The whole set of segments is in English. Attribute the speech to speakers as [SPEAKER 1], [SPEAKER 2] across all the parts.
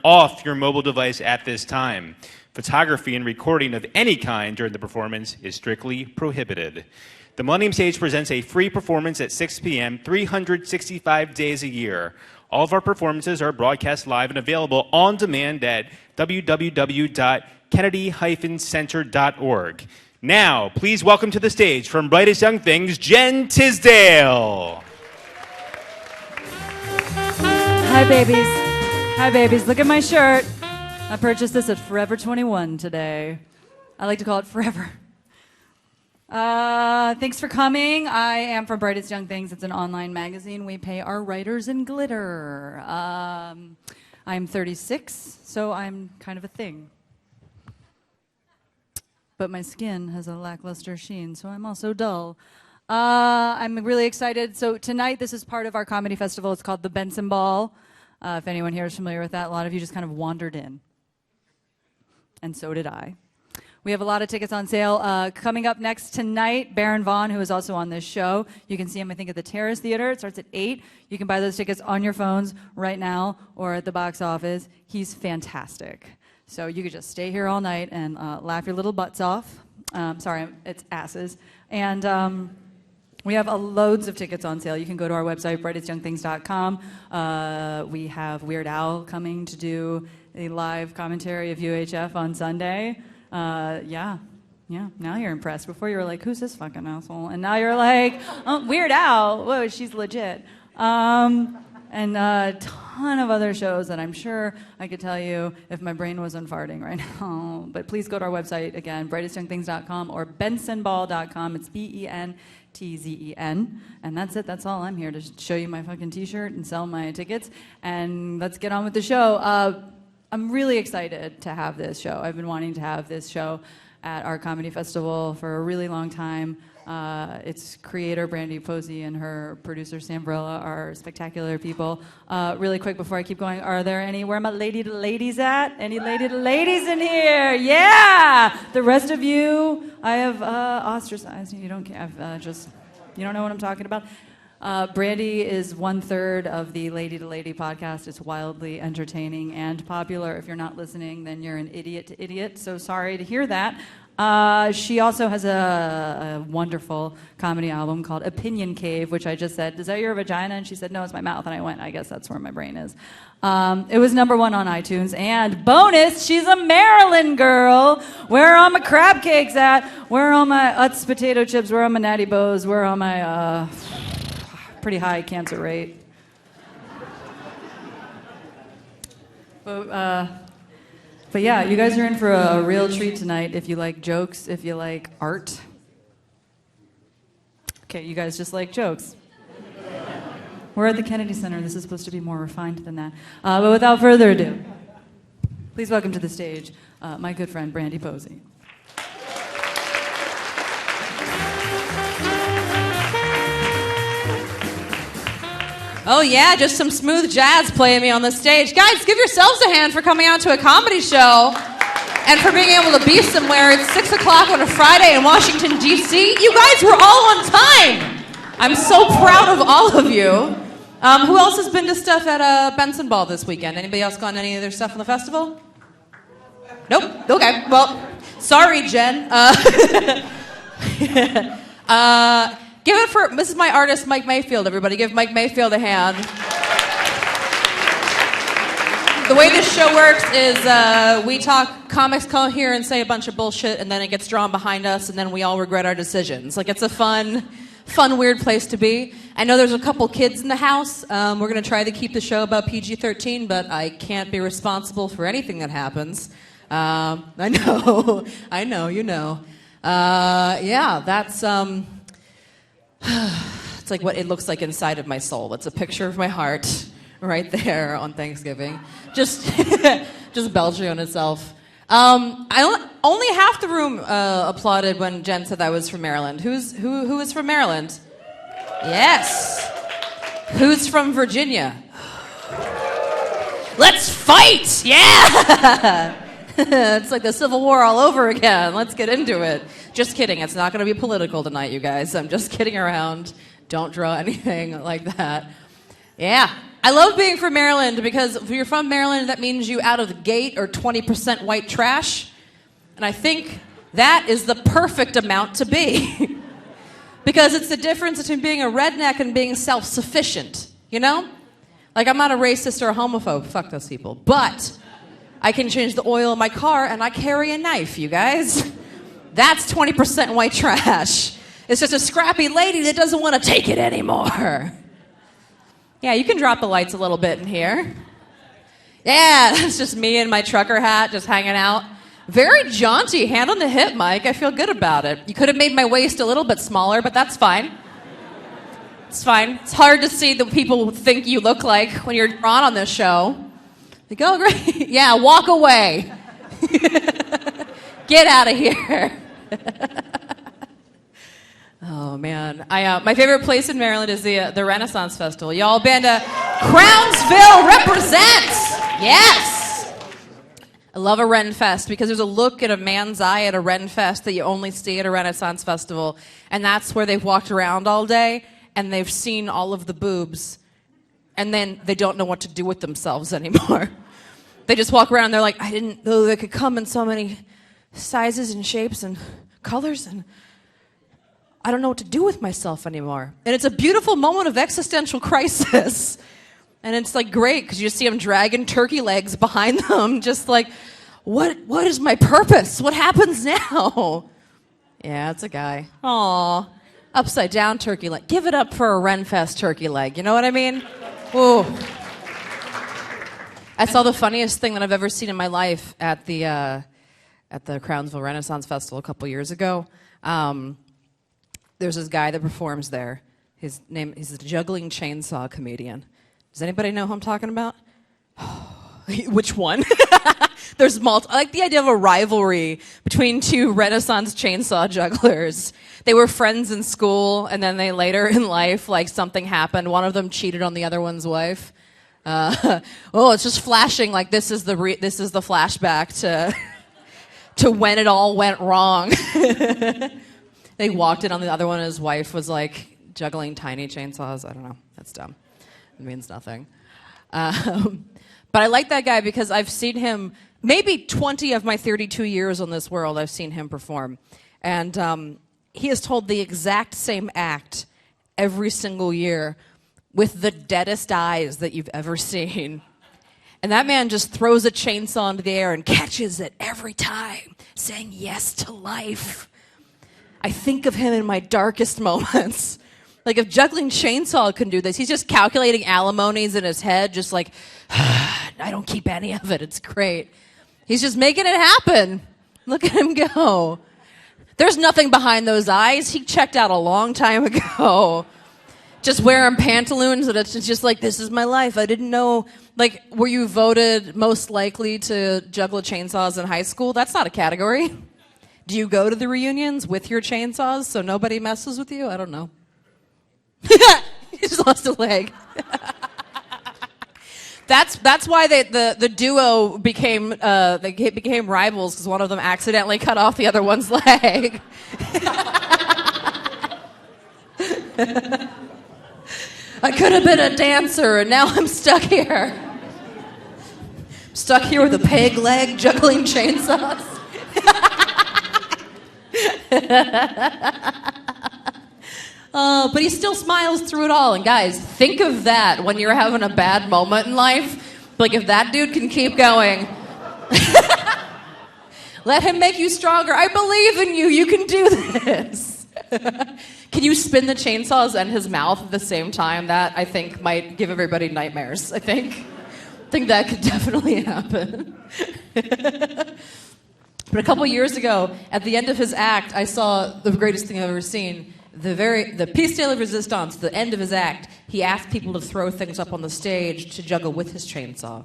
[SPEAKER 1] off your mobile device at this time. Photography and recording of any kind during the performance is strictly prohibited. The Millennium Stage presents a free performance at 6 p.m. 365 days a year. All of our performances are broadcast live and available on demand at www.kennedy-center.org. Now, please welcome to the stage from Brightest Young Things, Jen Tisdale.
[SPEAKER 2] Hi, babies. Hi, babies. Look at my shirt. I purchased this at Forever 21 today. I like to call it Forever. Thanks for coming. I am from Brightest Young Things. It's an online magazine. We pay our writers in glitter. I'm 36, so I'm kind of a thing. But my skin has a lackluster sheen, so I'm also dull. I'm really excited. So tonight, this is part of our comedy festival. It's called the Bentzen Ball. If anyone here is familiar with that, a lot of you just kind of wandered in. And so did I. We have a lot of tickets on sale. Coming up next tonight, Vaughn, who is also on this show. You can see him, I think, at the Terrace Theater. It starts at 8. You can buy those tickets on your phones right now or at the box office. He's fantastic. So you could just stay here all night and laugh your little butts off. Sorry, it's asses. And we have loads of tickets on sale. You can go to our website, brightestyoungthings.com. We have Weird Al coming to do a live commentary of UHF on Sunday. Yeah, now you're impressed. Before you were like, who's this fucking asshole? And now you're like, oh, Weird Al. Whoa, she's legit. And a ton of other shows that I'm sure I could tell you if my brain wasn't farting right now. But please go to our website, again, brightestyoungthings.com or bensonball.com. It's BENTZEN. And that's it. That's all. I'm here to show you my fucking T-shirt and sell my tickets. And let's get on with the show. I'm really excited to have this show. I've been wanting to have this show at our comedy festival for a really long time. Its creator, Brandy Posey, and her producer, Sambrella, are spectacular people. Really quick before I keep going, are there any, where are my ladies at? Any ladies in here? Yeah! The rest of you, I have ostracized. You don't care. You don't know what I'm talking about? Brandy is 1/3 of the Lady to Lady podcast. It's wildly entertaining and popular. If you're not listening, then you're an idiot to idiot. So sorry to hear that. She also has a wonderful comedy album called Opinion Cave, which I just said, is that your vagina? And she said, no, it's my mouth. And I went, I guess that's where my brain is. It was #1 on iTunes. And bonus, she's a Maryland girl. Where are all my crab cakes at? Where are all my Utz potato chips? Where are my Natty Bows? Where are all my pretty high cancer rate? But yeah, you guys are in for a real treat tonight if you like jokes, if you like art. Okay, you guys just like jokes. We're at the Kennedy Center. This is supposed to be more refined than that. But without further ado, please welcome to the stage my good friend Brandy Posey.
[SPEAKER 3] Oh yeah, just some smooth jazz playing me on the stage. Guys, give yourselves a hand for coming out to a comedy show and for being able to be somewhere. It's 6 o'clock on a Friday in Washington, D.C. You guys were all on time. I'm so proud of all of you. Who else has been to stuff at Bentzen Ball this weekend? Anybody else gone to any other stuff in the festival? Nope? Okay, well, sorry, Jen. Give it for, this is my artist, Mike Mayfield, everybody. Give Mike Mayfield a hand. The way this show works is comics come here and say a bunch of bullshit, and then it gets drawn behind us, and then we all regret our decisions. Like, it's a fun, weird place to be. I know there's a couple kids in the house. We're going to try to keep the show about PG-13, but I can't be responsible for anything that happens. I know, you know. Yeah, that's... It's like what it looks like inside of my soul. It's a picture of my heart right there on Thanksgiving. Just belching on itself. Only half the room applauded when Jen said I was from Maryland. Who is from Maryland? Yes. Who's from Virginia? Let's fight! Yeah! It's like the Civil War all over again. Let's get into it. Just kidding. It's not going to be political tonight, you guys. I'm just kidding around. Don't draw anything like that. Yeah. I love being from Maryland because if you're from Maryland, that means you out of the gate are 20% white trash. And I think that is the perfect amount to be. Because it's the difference between being a redneck and being self-sufficient, you know? Like, I'm not a racist or a homophobe. Fuck those people. But I can change the oil in my car and I carry a knife, you guys. That's 20% white trash. It's just a scrappy lady that doesn't want to take it anymore. Yeah, you can drop the lights a little bit in here. Yeah, that's just me in my trucker hat just hanging out. Very jaunty, hand on the hip, Mike. I feel good about it. You could have made my waist a little bit smaller, but that's fine. It's fine. It's hard to see the people think you look like when you're on this show. They go, great. Yeah, walk away. Get out of here. Oh, man. My favorite place in Maryland is the Renaissance Festival. Y'all been to Crownsville represents. Yes. I love a Ren Fest because there's a look in a man's eye at a Ren Fest that you only see at a Renaissance Festival. And that's where they've walked around all day and they've seen all of the boobs. And then they don't know what to do with themselves anymore. They just walk around and they're like, I didn't know they could come in so many sizes and shapes and colors, and I don't know what to do with myself anymore. And it's a beautiful moment of existential crisis. And it's like great because you see them dragging turkey legs behind them, just like, what is my purpose? What happens now? Yeah, it's a guy. Aw, upside down turkey leg. Give it up for a Renfest turkey leg. You know what I mean? Ooh. I saw the funniest thing that I've ever seen in my life at the Crownsville Renaissance Festival a couple years ago. There's this guy that performs there. He's a juggling chainsaw comedian. Does anybody know who I'm talking about? Which one? There's I like the idea of a rivalry between two Renaissance chainsaw jugglers. They were friends in school, and then they later in life, like something happened. One of them cheated on the other one's wife. It's just flashing like this is the flashback to when it all went wrong. They walked in on the other one, and his wife was like juggling tiny chainsaws. I don't know. That's dumb. It means nothing. But I like that guy because I've seen him, maybe 20 of my 32 years on this world, I've seen him perform. And he has told the exact same act every single year with the deadest eyes that you've ever seen. And that man just throws a chainsaw into the air and catches it every time, saying yes to life. I think of him in my darkest moments. Like, if juggling chainsaw can do this, he's just calculating alimonies in his head, just like, I don't keep any of it. It's great. He's just making it happen. Look at him go. There's nothing behind those eyes. He checked out a long time ago. Just wearing pantaloons, and it's just like, this is my life. I didn't know. Like, were you voted most likely to juggle chainsaws in high school? That's not a category. Do you go to the reunions with your chainsaws so nobody messes with you? I don't know. He just lost a leg. That's why the duo became rivals, because one of them accidentally cut off the other one's leg. I could have been a dancer, and now I'm stuck here. Stuck here with a peg leg, juggling chainsaws. But he still smiles through it all. And guys, think of that when you're having a bad moment in life. Like, if that dude can keep going, let him make you stronger. I believe in you. You can do this. Can you spin the chainsaws and his mouth at the same time? That, I think, might give everybody nightmares. I think that could definitely happen. But a couple years ago, at the end of his act, I saw the greatest thing I've ever seen. The piece de la resistance, the end of his act, he asked people to throw things up on the stage to juggle with his chainsaw.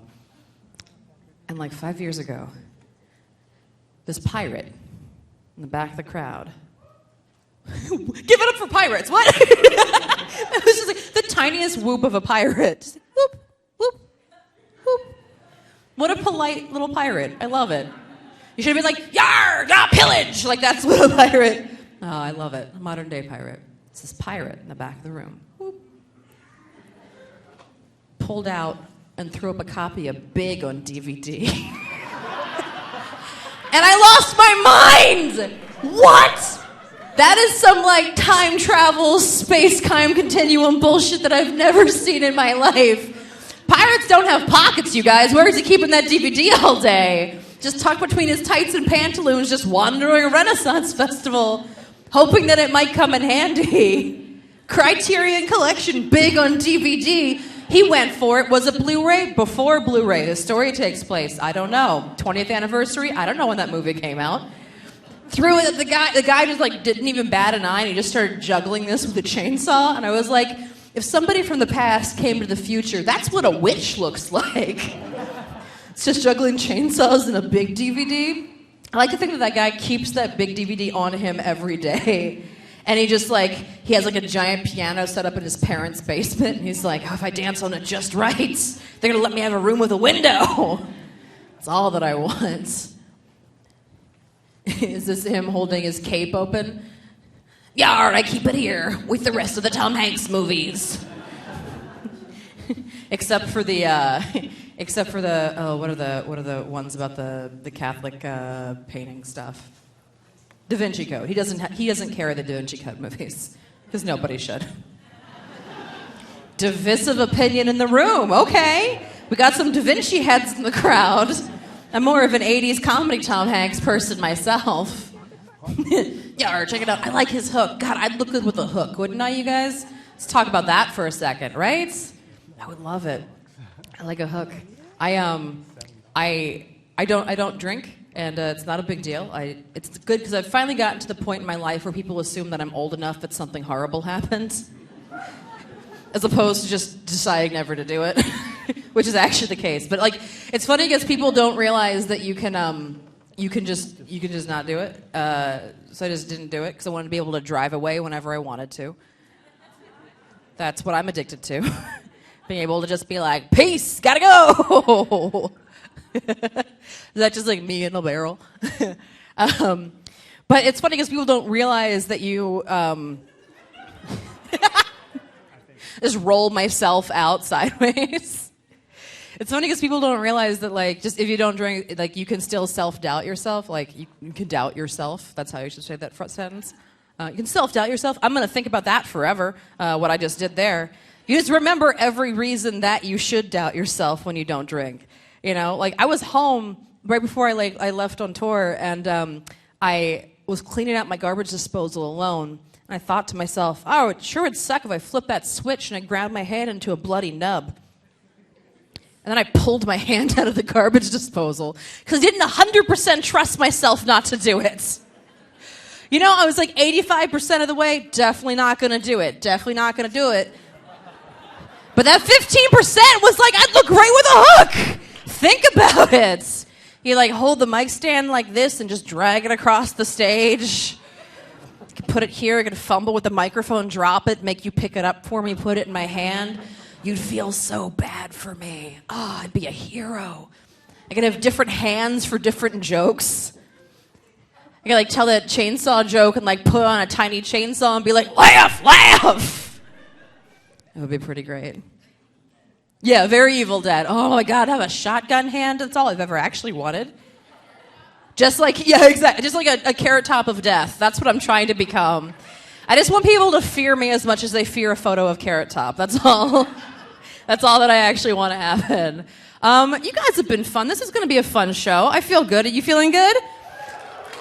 [SPEAKER 3] And like 5 years ago, this pirate in the back of the crowd. Give it up for pirates! What? It was just like the tiniest whoop of a pirate. Just like, whoop, whoop, whoop. What a polite little pirate. I love it. You should have been like, yar, yeah, pillage! Like, that's what a pirate... Oh, I love it. A modern-day pirate. It's this pirate in the back of the room. Whoop. pulled out and threw up a copy of Big on DVD. And I lost my mind! What? That is some like time travel, space-time continuum bullshit that I've never seen in my life. Pirates don't have pockets, you guys. Where is he keeping that DVD all day? Just tucked between his tights and pantaloons, just wandering a Renaissance festival, hoping that it might come in handy. Criterion Collection, Big on DVD. He went for it. Was it Blu-ray? Before Blu-ray. The story takes place. I don't know. 20th anniversary? I don't know when that movie came out. Threw it at the guy. The guy just like didn't even bat an eye, and he just started juggling this with a chainsaw. And I was like, if somebody from the past came to the future, that's what a witch looks like. It's just juggling chainsaws in a big DVD. I like to think that guy keeps that big DVD on him every day. And he just like, he has like a giant piano set up in his parents' basement. And he's like, oh, if I dance on it just right, they're gonna let me have a room with a window. That's all that I want. Is this him holding his cape open? Yar, I keep it here with the rest of the Tom Hanks movies. except for the what are the ones about the Catholic painting stuff? Da Vinci Code. He doesn't carry the Da Vinci Code movies because nobody should. Divisive opinion in the room. Okay, we got some Da Vinci heads in the crowd. I'm more of an 80s comedy Tom Hanks person myself. Yeah, check it out. I like his hook. God, I'd look good with a hook, wouldn't I, you guys? Let's talk about that for a second, right? I would love it. I like a hook. I don't drink, and it's not a big deal. It's good because I've finally gotten to the point in my life where people assume that I'm old enough that something horrible happens, as opposed to just deciding never to do it, which is actually the case. But like, it's funny because people don't realize that you can just not do it. So I just didn't do it because I wanted to be able to drive away whenever I wanted to. That's what I'm addicted to. Being able to just be like, peace, gotta go. Is that just like me in the barrel? But it's funny because people don't realize that you just roll myself out sideways. It's funny because people don't realize that, like, just if you don't drink, like, you can still self-doubt yourself. Like, you can doubt yourself. That's how you should say that front sentence. You can self-doubt yourself. I'm going to think about that forever, what I just did there. You just remember every reason that you should doubt yourself when you don't drink. You know, like, I was home right before I left on tour, and I was cleaning out my garbage disposal alone. And I thought to myself, oh, it sure would suck if I flipped that switch and I ground my hand into a bloody nub. And then I pulled my hand out of the garbage disposal because I didn't 100% trust myself not to do it. You know, I was like 85% of the way, definitely not going to do it. Definitely not going to do it. But that 15% was like, I'd look great with a hook. Think about it. You like hold the mic stand like this and just drag it across the stage. You can put it here, you can fumble with the microphone, drop it, make you pick it up for me, put it in my hand. You'd feel so bad for me. Oh, I'd be a hero. I could have different hands for different jokes. I could like tell that chainsaw joke and like put on a tiny chainsaw and be like, laugh, laugh. That would be pretty great. Yeah, very Evil Dead. Oh my God, I have a shotgun hand. That's all I've ever actually wanted. Just like, yeah, exactly. Just like a carrot top of death. That's what I'm trying to become. I just want people to fear me as much as they fear a photo of Carrot Top. That's all. That's all that I actually want to happen. You guys have been fun. This is going to be a fun show. I feel good. Are you feeling good?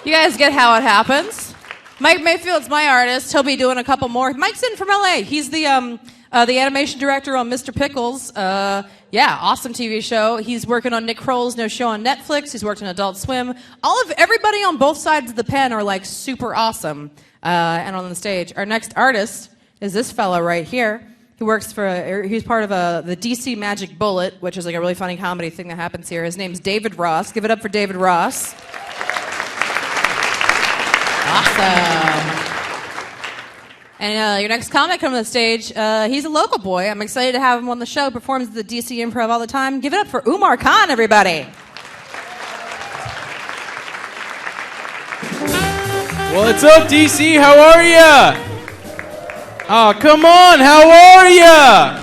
[SPEAKER 3] You guys get how it happens. Mike Mayfield's my artist. He'll be doing a couple more. Mike's in from LA. He's the animation director on Mr. Pickles. Yeah, awesome TV show. He's working on Nick Kroll's new show on Netflix. He's worked on Adult Swim. Everybody on both sides of the pen are like super awesome. And on the stage, our next artist is this fellow right here. He works he's part of the DC Magic Bullet, which is like a really funny comedy thing that happens here. His name's David Ross. Give it up for David Ross. Awesome. And your next comic coming on the stage, he's a local boy. I'm excited to have him on the show. Performs at the DC Improv all the time. Give it up for Umar Khan, everybody.
[SPEAKER 4] What's up, DC? How are ya? Oh, come on. How are ya?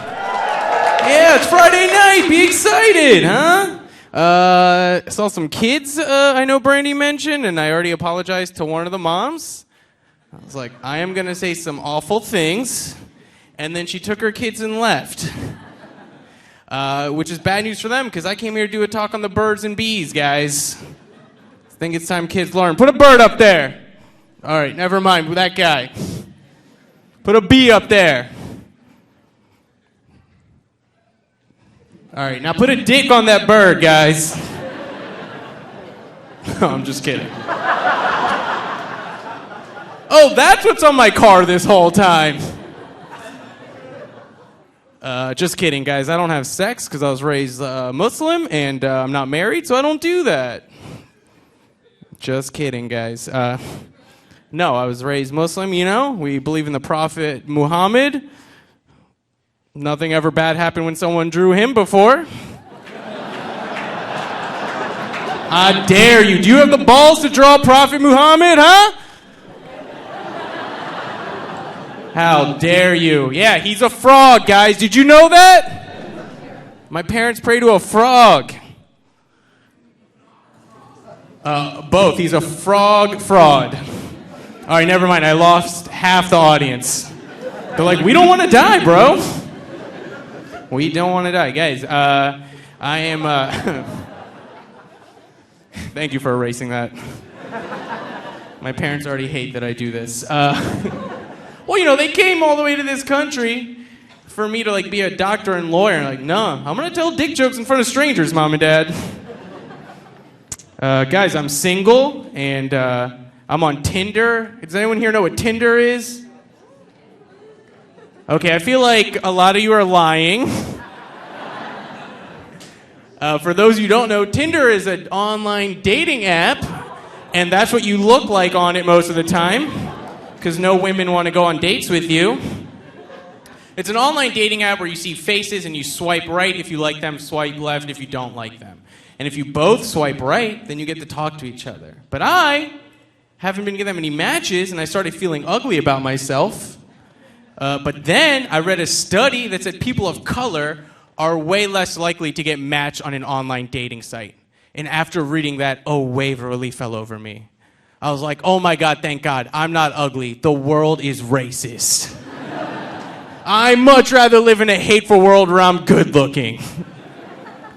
[SPEAKER 4] Yeah, it's Friday night. Be excited, huh? I saw some kids I know Brandy mentioned, and I already apologized to one of the moms. I was like, I am going to say some awful things. And then she took her kids and left. Which is bad news for them, because I came here to do a talk on the birds and bees, guys. I think it's time kids learn. Put a bird up there. All right, never mind with that guy. Put a bee up there. All right, now put a dick on that bird, guys. I'm just kidding. Oh, that's what's on my car this whole time. Just kidding, guys. I don't have sex because I was raised Muslim, and I'm not married, so I don't do that. Just kidding, guys. No, I was raised Muslim, you know. We believe in the Prophet Muhammad. Nothing ever bad happened when someone drew him before. I dare you. Do you have the balls to draw Prophet Muhammad, huh? How dare you? Yeah, he's a frog, guys. Did you know that? My parents pray to a frog. Both. He's a frog fraud. All right, never mind. I lost half the audience. They're like, we don't want to die, bro. We don't want to die. Guys, I am... Thank you for erasing that. My parents already hate that I do this. Well, you know, they came all the way to this country for me to, like, be a doctor and lawyer. Like, no, I'm going to tell dick jokes in front of strangers, Mom and Dad. Guys, I'm single, and I'm on Tinder. Does anyone here know what Tinder is? Okay, I feel like a lot of you are lying. For those of you who don't know, Tinder is an online dating app, and that's what you look like on it most of the time, because no women want to go on dates with you. It's an online dating app where you see faces and you swipe right if you like them, swipe left if you don't like them. And if you both swipe right, then you get to talk to each other. But I haven't been getting that many matches, and I started feeling ugly about myself. But then I read a study that said people of color are way less likely to get matched on an online dating site. And after reading that, a wave of relief fell over me. I was like, oh my God, thank God, I'm not ugly. The world is racist. I'd much rather live in a hateful world where I'm good looking.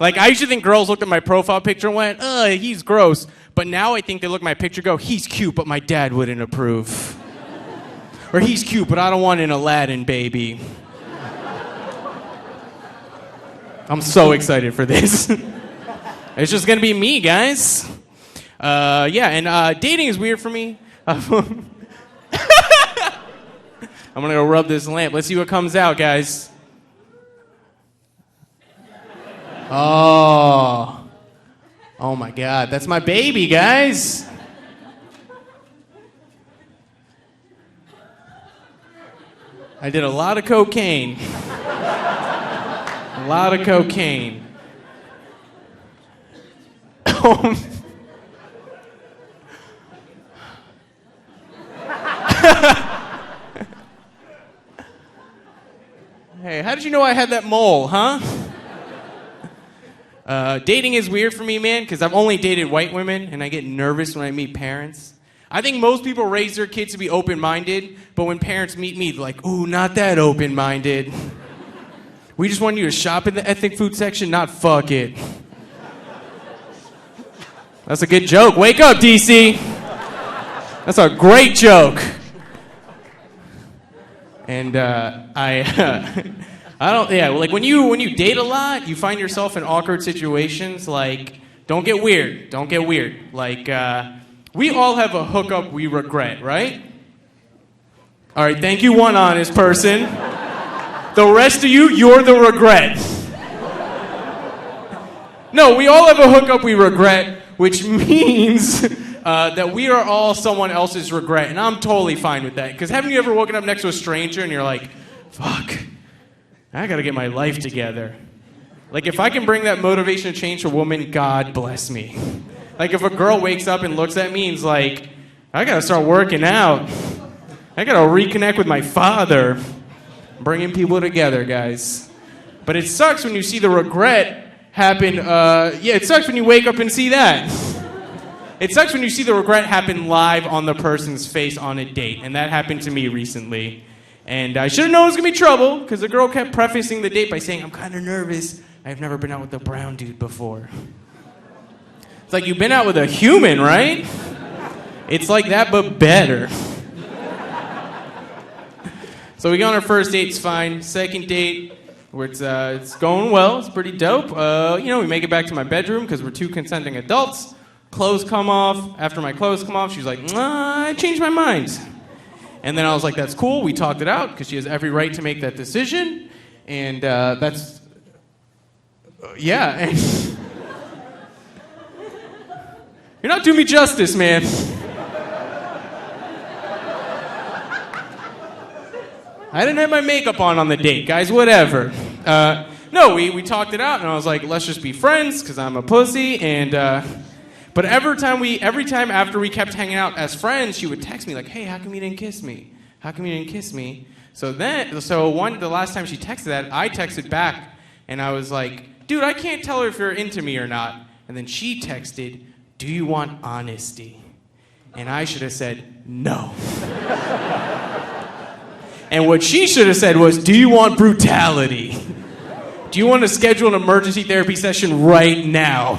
[SPEAKER 4] Like, I used to think girls looked at my profile picture and went, he's gross. But now I think they look at my picture and go, he's cute, but my dad wouldn't approve. Or he's cute, but I don't want an Aladdin baby. I'm so excited for this. It's just gonna be me, guys. Dating is weird for me. I'm gonna go rub this lamp. Let's see what comes out, guys. Oh my God, that's my baby, guys. I did a lot of cocaine. A lot of cocaine. Hey, how did you know I had that mole, huh? Dating is weird for me, man, because I've only dated white women, and I get nervous when I meet parents. I think most people raise their kids to be open-minded, but when parents meet me, they're like, ooh, not that open-minded. We just want you to shop in the ethnic food section, not fuck it. That's a good joke. Wake up, DC. That's a great joke. And like when you date a lot, you find yourself in awkward situations. Like, don't get weird. Like, we all have a hookup we regret, right? All right, thank you, one honest person. The rest of you, you're the regret. No, we all have a hookup we regret, which means that we are all someone else's regret. And I'm totally fine with that. Because haven't you ever woken up next to a stranger and you're like, fuck, I gotta get my life together. Like, if I can bring that motivation to change a woman, God bless me. Like, if a girl wakes up and looks at me and is like, I gotta start working out. I gotta reconnect with my father. Bringing people together, guys. But it sucks when you see the regret happen. It sucks when you wake up and see that. It sucks when you see the regret happen live on the person's face on a date. And that happened to me recently. And I should have known it was going to be trouble, because the girl kept prefacing the date by saying, I'm kind of nervous. I've never been out with a brown dude before. It's like, you've been out with a human, right? It's like that, but better. So we go on our first date, it's fine. Second date, where it's going well, it's pretty dope. We make it back to my bedroom, because we're two consenting adults. Clothes come off. After my clothes come off, she's like, I changed my mind. And then I was like, that's cool. We talked it out, because she has every right to make that decision. And that's... yeah. And you're not doing me justice, man. I didn't have my makeup on the date, guys. Whatever. No, we talked it out, and I was like, let's just be friends, because I'm a pussy. And but every time after we kept hanging out as friends, she would text me like, hey, how come you didn't kiss me? How come you didn't kiss me? The last time she texted that, I texted back, and I was like, dude, I can't tell her if you're into me or not. And then she texted, do you want honesty? And I should have said, no. And what she should have said was, do you want brutality? Do you want to schedule an emergency therapy session right now?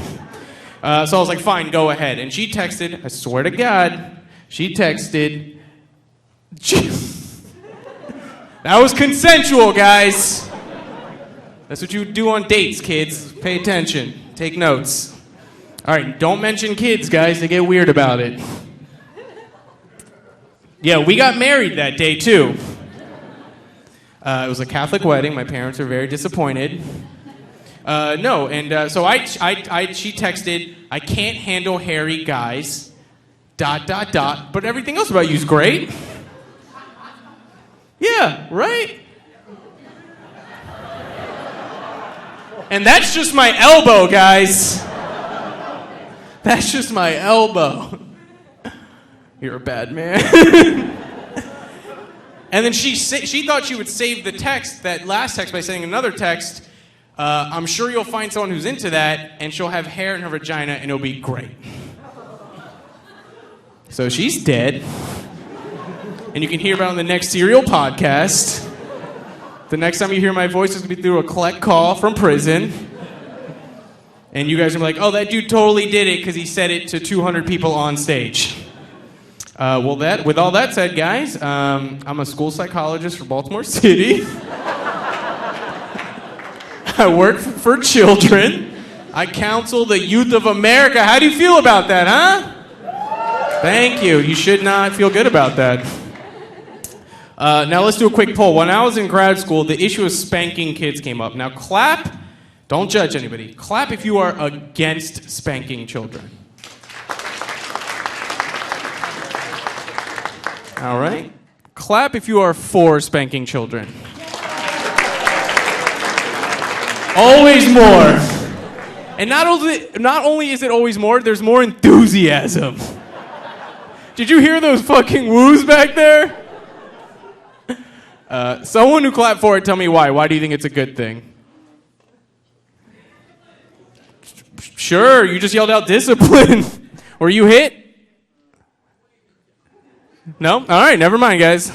[SPEAKER 4] So I was like, fine, go ahead. And she texted, I swear to God, she texted, that was consensual, guys. That's what you do on dates, kids. Pay attention. Take notes. All right, don't mention kids, guys. They get weird about it. Yeah, we got married that day, too. It was a Catholic wedding. My parents were very disappointed. She texted, I can't handle hairy guys, ... but everything else about you is great. Yeah, right? And that's just my elbow, guys. That's just my elbow. You're a bad man. And then she thought she would save the text, that last text, by sending another text. I'm sure you'll find someone who's into that, and she'll have hair in her vagina, and it'll be great. So she's dead. And you can hear about it on the next Serial podcast. The next time you hear my voice is going to be through a collect call from prison. And you guys are like, oh, that dude totally did it because he said it to 200 people on stage. With all that said, guys, I'm a school psychologist for Baltimore City. I work for children. I counsel the youth of America. How do you feel about that, huh? Thank you. You should not feel good about that. Now let's do a quick poll. When I was in grad school, the issue of spanking kids came up. Now clap. Don't judge anybody. Clap if you are against spanking children. All right. Clap if you are for spanking children. Always more. And not only is it always more, there's more enthusiasm. Did you hear those fucking woos back there? Someone who clapped for it, tell me why. Why do you think it's a good thing? Sure, you just yelled out discipline. Were you hit? No? All right, never mind, guys.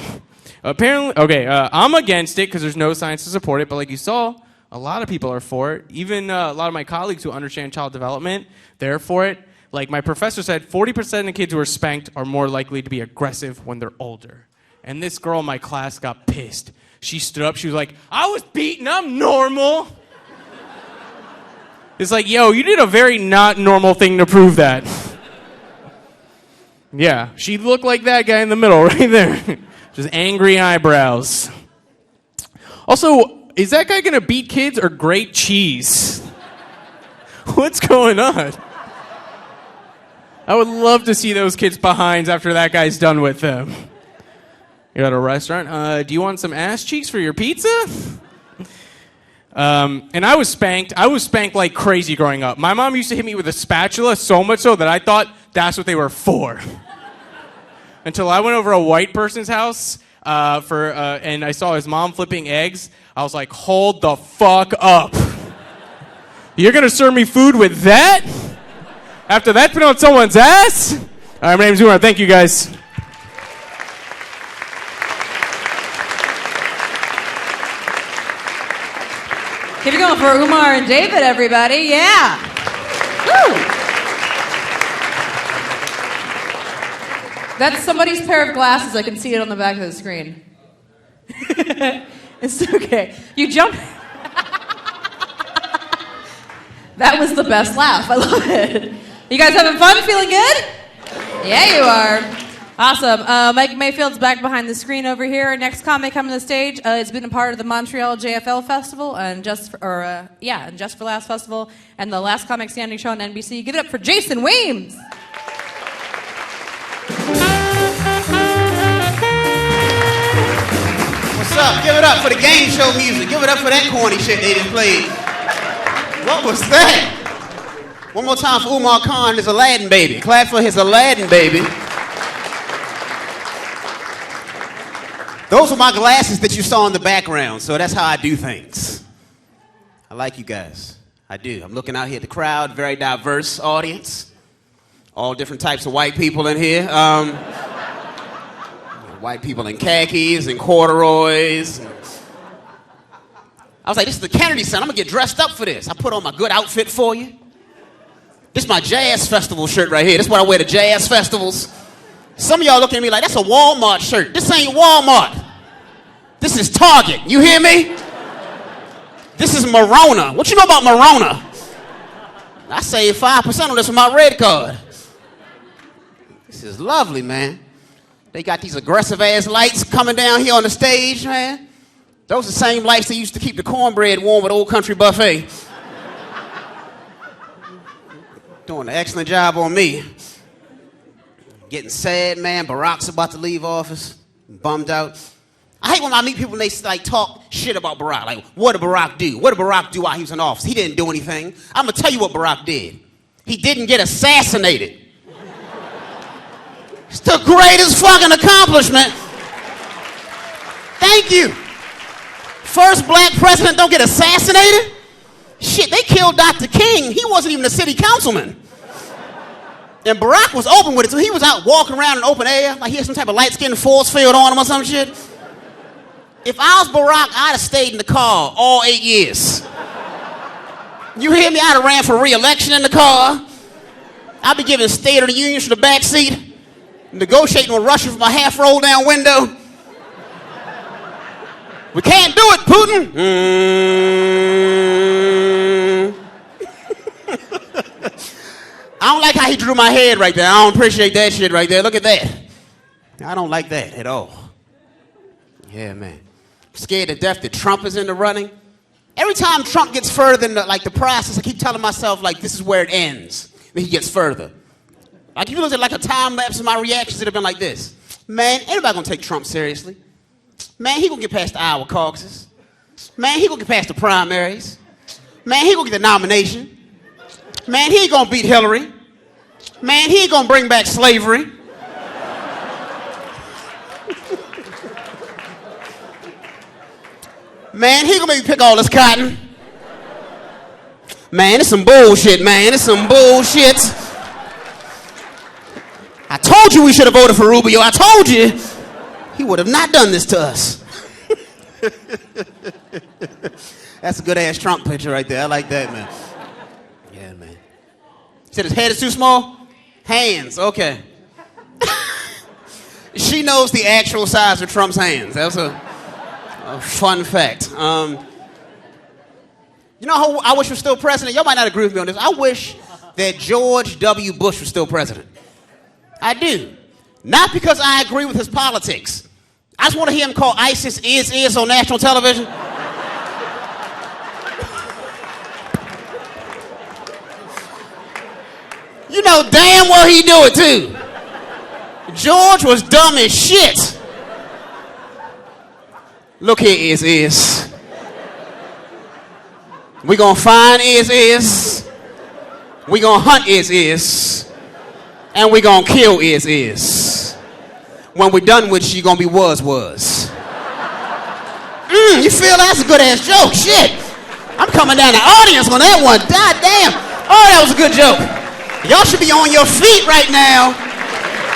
[SPEAKER 4] Apparently, okay, I'm against it because there's no science to support it, but like you saw, a lot of people are for it. Even a lot of my colleagues who understand child development, they're for it. Like my professor said, 40% of kids who are spanked are more likely to be aggressive when they're older. And this girl in my class got pissed. She stood up, she was like, I was beaten, I'm normal. It's like, yo, you did a very not normal thing to prove that. Yeah, she looked like that guy in the middle right there. Just angry eyebrows. Also, is that guy gonna beat kids or grate cheese? What's going on? I would love to see those kids' behinds after that guy's done with them. You're at a restaurant. Do you want some ass cheeks for your pizza? And I was spanked. I was spanked like crazy growing up. My mom used to hit me with a spatula so much so that I thought that's what they were for. Until I went over a white person's house and I saw his mom flipping eggs. I was like, hold the fuck up. You're going to serve me food with that? After that's been on someone's ass? All right, my name's Umar. Thank you, guys.
[SPEAKER 3] Keep it going for Umar and David, everybody. Yeah. Woo. That's somebody's pair of glasses. I can see it on the back of the screen. It's okay. You jump. That was the best laugh. I love it. You guys having fun? Feeling good? Yeah, you are. Awesome. Mike Mayfield's back behind the screen over here. Our next comic coming to the stage. It's been a part of the Montreal JFL Festival and Just for Last Festival and the Last Comic Standing show on NBC. Give it up for Jason Weems.
[SPEAKER 5] What's up? Give it up for the game show music. Give it up for that corny shit they just played. What was that? One more time for Umar Khan, his Aladdin baby. Clap for his Aladdin baby. Those are my glasses that you saw in the background, so that's how I do things. I like you guys. I do. I'm looking out here at the crowd, very diverse audience. All different types of white people in here. White people in khakis and corduroys. I was like, this is the Kennedy Center. I'm going to get dressed up for this. I put on my good outfit for you. This is my jazz festival shirt right here. This is what I wear to jazz festivals. Some of y'all looking at me like, that's a Walmart shirt. This ain't Walmart. This is Target. You hear me? This is Marona. What you know about Marona? I saved 5% on this with my red card. This is lovely, man. They got these aggressive-ass lights coming down here on the stage, man. Those are the same lights they used to keep the cornbread warm at Old Country Buffet. Doing an excellent job on me. Getting sad, man. Barack's about to leave office. Bummed out. I hate when I meet people and they like talk shit about Barack. Like, what did Barack do? What did Barack do while he was in office? He didn't do anything. I'm going to tell you what Barack did. He didn't get assassinated. It's the greatest fucking accomplishment. Thank you. First black president don't get assassinated? Shit, they killed Dr. King. He wasn't even a city councilman. And Barack was open with it, so he was out walking around in open air, like he had some type of light-skinned force field on him or some shit. If I was Barack, I'd have stayed in the car all 8 years. You hear me? I'd have ran for re-election in the car. I'd be giving State of the Union from the back seat, negotiating with Russia from a half-rolled down window. We can't do it, Putin. I don't like how he drew my head right there. I don't appreciate that shit right there. Look at that. I don't like that at all. Yeah, man. Scared to death that Trump is in the running. Every time Trump gets further in the process, I keep telling myself, like, this is where it ends. Then he gets further. Like, if you look at like a time lapse of my reactions, it have been like this. Man, ain't nobody gonna take Trump seriously. Man, he gonna get past the Iowa caucuses. Man, he gonna get past the primaries. Man, he gonna get the nomination. Man, he ain't gonna beat Hillary. Man, he ain't gonna bring back slavery. Man, he gonna make me pick all this cotton. Man, it's some bullshit, man. It's some bullshit. I told you we should have voted for Rubio. I told you. He would have not done this to us. That's a good-ass Trump picture right there. I like that, man. Yeah, man. Said his head is too small? Hands, okay. She knows the actual size of Trump's hands. That's a fun fact. You know how I wish was still president? Y'all might not agree with me on this. I wish that George W. Bush was still president. I do. Not because I agree with his politics. I just want to hear him call ISIS is on national television. You know damn well he do it too. George was dumb as shit. Look here, is. We gonna find is. We gonna hunt is. And we gonna kill is. When we done with you, gonna be was. You feel that's a good ass joke? Shit. I'm coming down the audience on that one. God damn. Oh, that was a good joke. Y'all should be on your feet right now,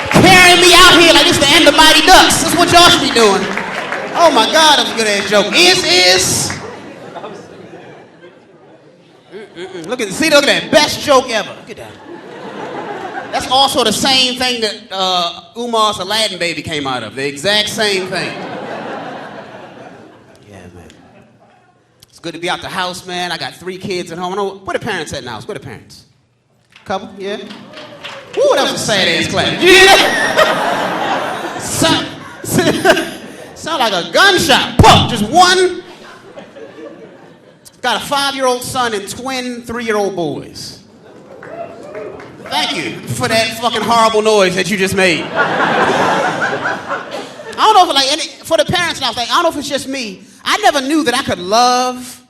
[SPEAKER 5] carrying me out here like it's the end of Mighty Ducks. That's what y'all should be doing. Oh my God, that was a good ass joke. Look at that. Best joke ever. Look at that. That's also the same thing that Umar's Aladdin baby came out of. The exact same thing. Yeah, man. It's good to be out the house, man. I got 3 kids at home. Where the parents at now? Where the parents? Couple? Yeah? Ooh, that was a sad ass clap. Yeah. Sound like a gunshot. Pop, just one. Got a 5-year-old son and twin 3-year-old boys. Thank you for that fucking horrible noise that you just made. I don't know if for the parents now, I don't know if it's just me. I never knew that I could love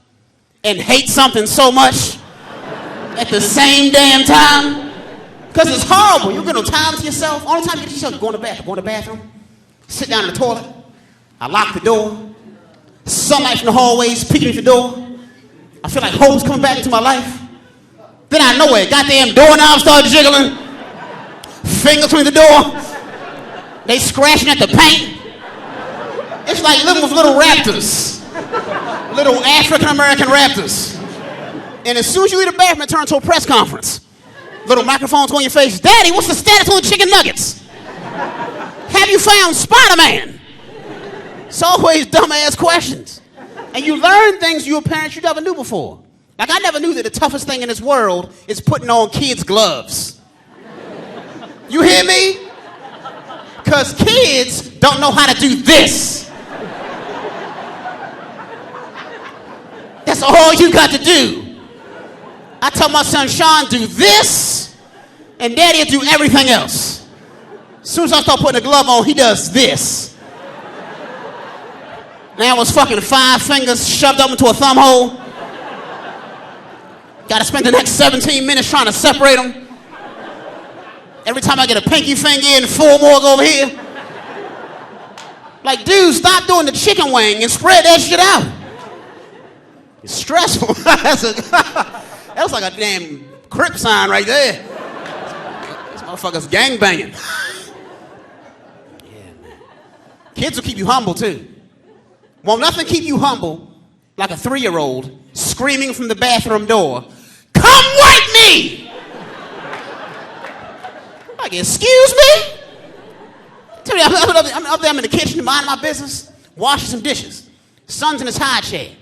[SPEAKER 5] and hate something so much at the same damn time. Because it's horrible. You get no time to yourself. Only time you get to yourself is go in the bathroom, sit down in the toilet. I lock the door. Sunlight from the hallways peeking through the door. I feel like hope's coming back into my life. Then out of nowhere, goddamn doorknob started jiggling. Fingers between the door. They scratching at the paint. It's like living with little raptors. Little African-American raptors. And as soon as you leave the bathroom, it turns into a press conference. Little microphones go in your face. Daddy, what's the status on the chicken nuggets? Have you found Spider-Man? It's always dumbass questions. And you learn things you parents you never knew before. Like, I never knew that the toughest thing in this world is putting on kids' gloves. You hear me? Because kids don't know how to do this. That's all you got to do. I tell my son Sean, do this, and Daddy will do everything else. As soon as I start putting a glove on, he does this. Now it's fucking 5 fingers shoved up into a thumb hole. Gotta spend the next 17 minutes trying to separate them. Every time I get a pinky finger in, 4 more go over here. Like, dude, stop doing the chicken wing and spread that shit out. It's stressful. That was like a damn Crip sign right there. This motherfucker's gangbanging. Yeah, man. Kids will keep you humble, too. Won't nothing keep you humble like a 3-year-old screaming from the bathroom door, "Come wipe me!" Like, excuse me? Tell me, I'm up there, I'm in the kitchen, minding my business, washing some dishes. Son's in his high chair.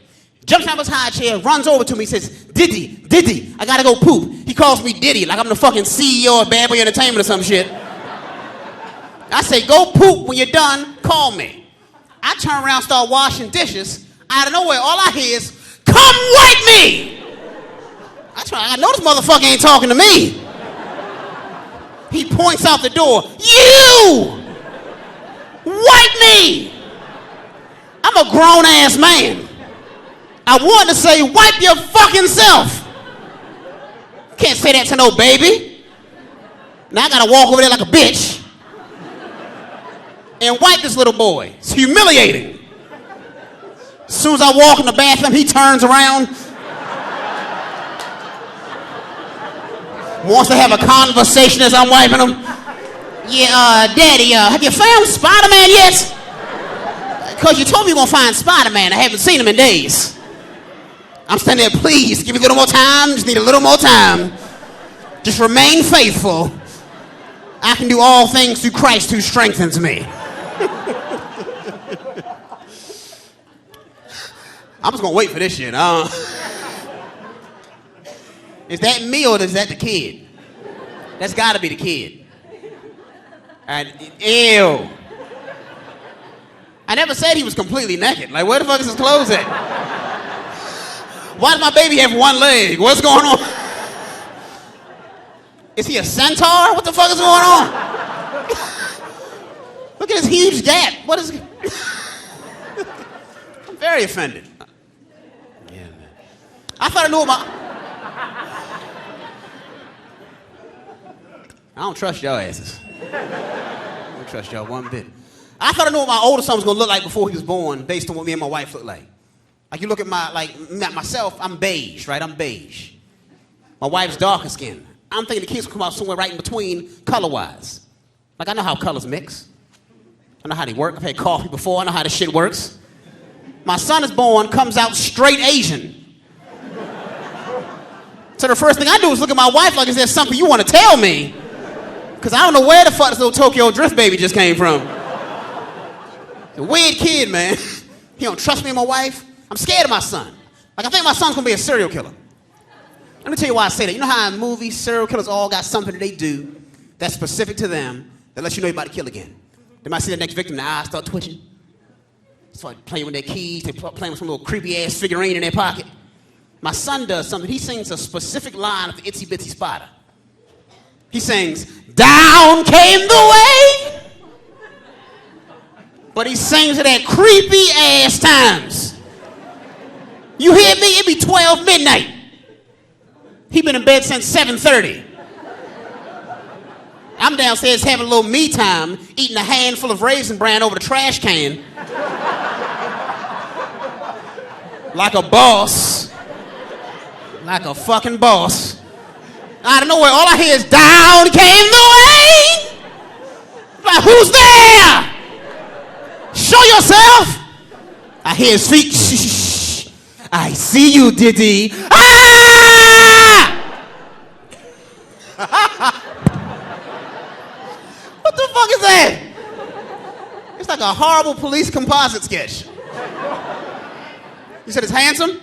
[SPEAKER 5] Jumps out of his high chair, runs over to me, says, Diddy, I gotta go poop. He calls me Diddy, like I'm the fucking CEO of Bad Boy Entertainment or some shit. I say, go poop, when you're done, call me. I turn around, start washing dishes. Out of nowhere, all I hear is, "Come wipe me!" I know this motherfucker ain't talking to me. He points out the door. "You! Wipe me!" I'm a grown-ass man. I wanted to say, "Wipe your fucking self." Can't say that to no baby. Now I gotta walk over there like a bitch and wipe this little boy. It's humiliating. As soon as I walk in the bathroom, he turns around. Wants to have a conversation as I'm wiping him. "Yeah, Daddy, have you found Spider-Man yet? Because you told me you're going to find Spider-Man. I haven't seen him in days." I'm standing there, "Please, give me a little more time. Just need a little more time. Just remain faithful. I can do all things through Christ who strengthens me." I'm just going to wait for this shit. Is that me or is that the kid? That's got to be the kid. Ew. I never said he was completely naked. Like, where the fuck is his clothes at? Why does my baby have one leg? What's going on? Is he a centaur? What the fuck is going on? Look at this huge gap. What is... I'm very offended. Yeah, man. I thought I knew about... I don't trust y'all asses. I don't trust y'all one bit. I thought I knew what my older son was gonna look like before he was born, based on what me and my wife look like. Like you look at myself, I'm beige, right? I'm beige. My wife's darker skin. I'm thinking the kids will come out somewhere right in between, color-wise. Like I know how colors mix. I know how they work. I've had coffee before. I know how this shit works. My son is born, comes out straight Asian. So the first thing I do is look at my wife like, is there something you want to tell me? Because I don't know where the fuck this little Tokyo Drift baby just came from. A weird kid, man. He don't trust me and my wife. I'm scared of my son. Like, I think my son's going to be a serial killer. Let me tell you why I say that. You know how in movies, serial killers all got something that they do that's specific to them that lets you know you're about to kill again. They might see the next victim, their eyes start twitching. Start playing with their keys. They playing with some little creepy-ass figurine in their pocket. My son does something. He sings a specific line of the Itsy Bitsy Spider. He sings, "Down came the way." But he sings it at creepy-ass times. You hear me? It be 12 midnight. He been in bed since 7:30. I'm downstairs having a little me time, eating a handful of Raisin Bran over the trash can. Like a boss. Like a fucking boss. Out of nowhere, all I hear is, "Down came the way." Like, who's there? Show yourself. I hear his feet. Shh. I see you, Diddy. Ah! What the fuck is that? It's like a horrible police composite sketch. You said it's handsome?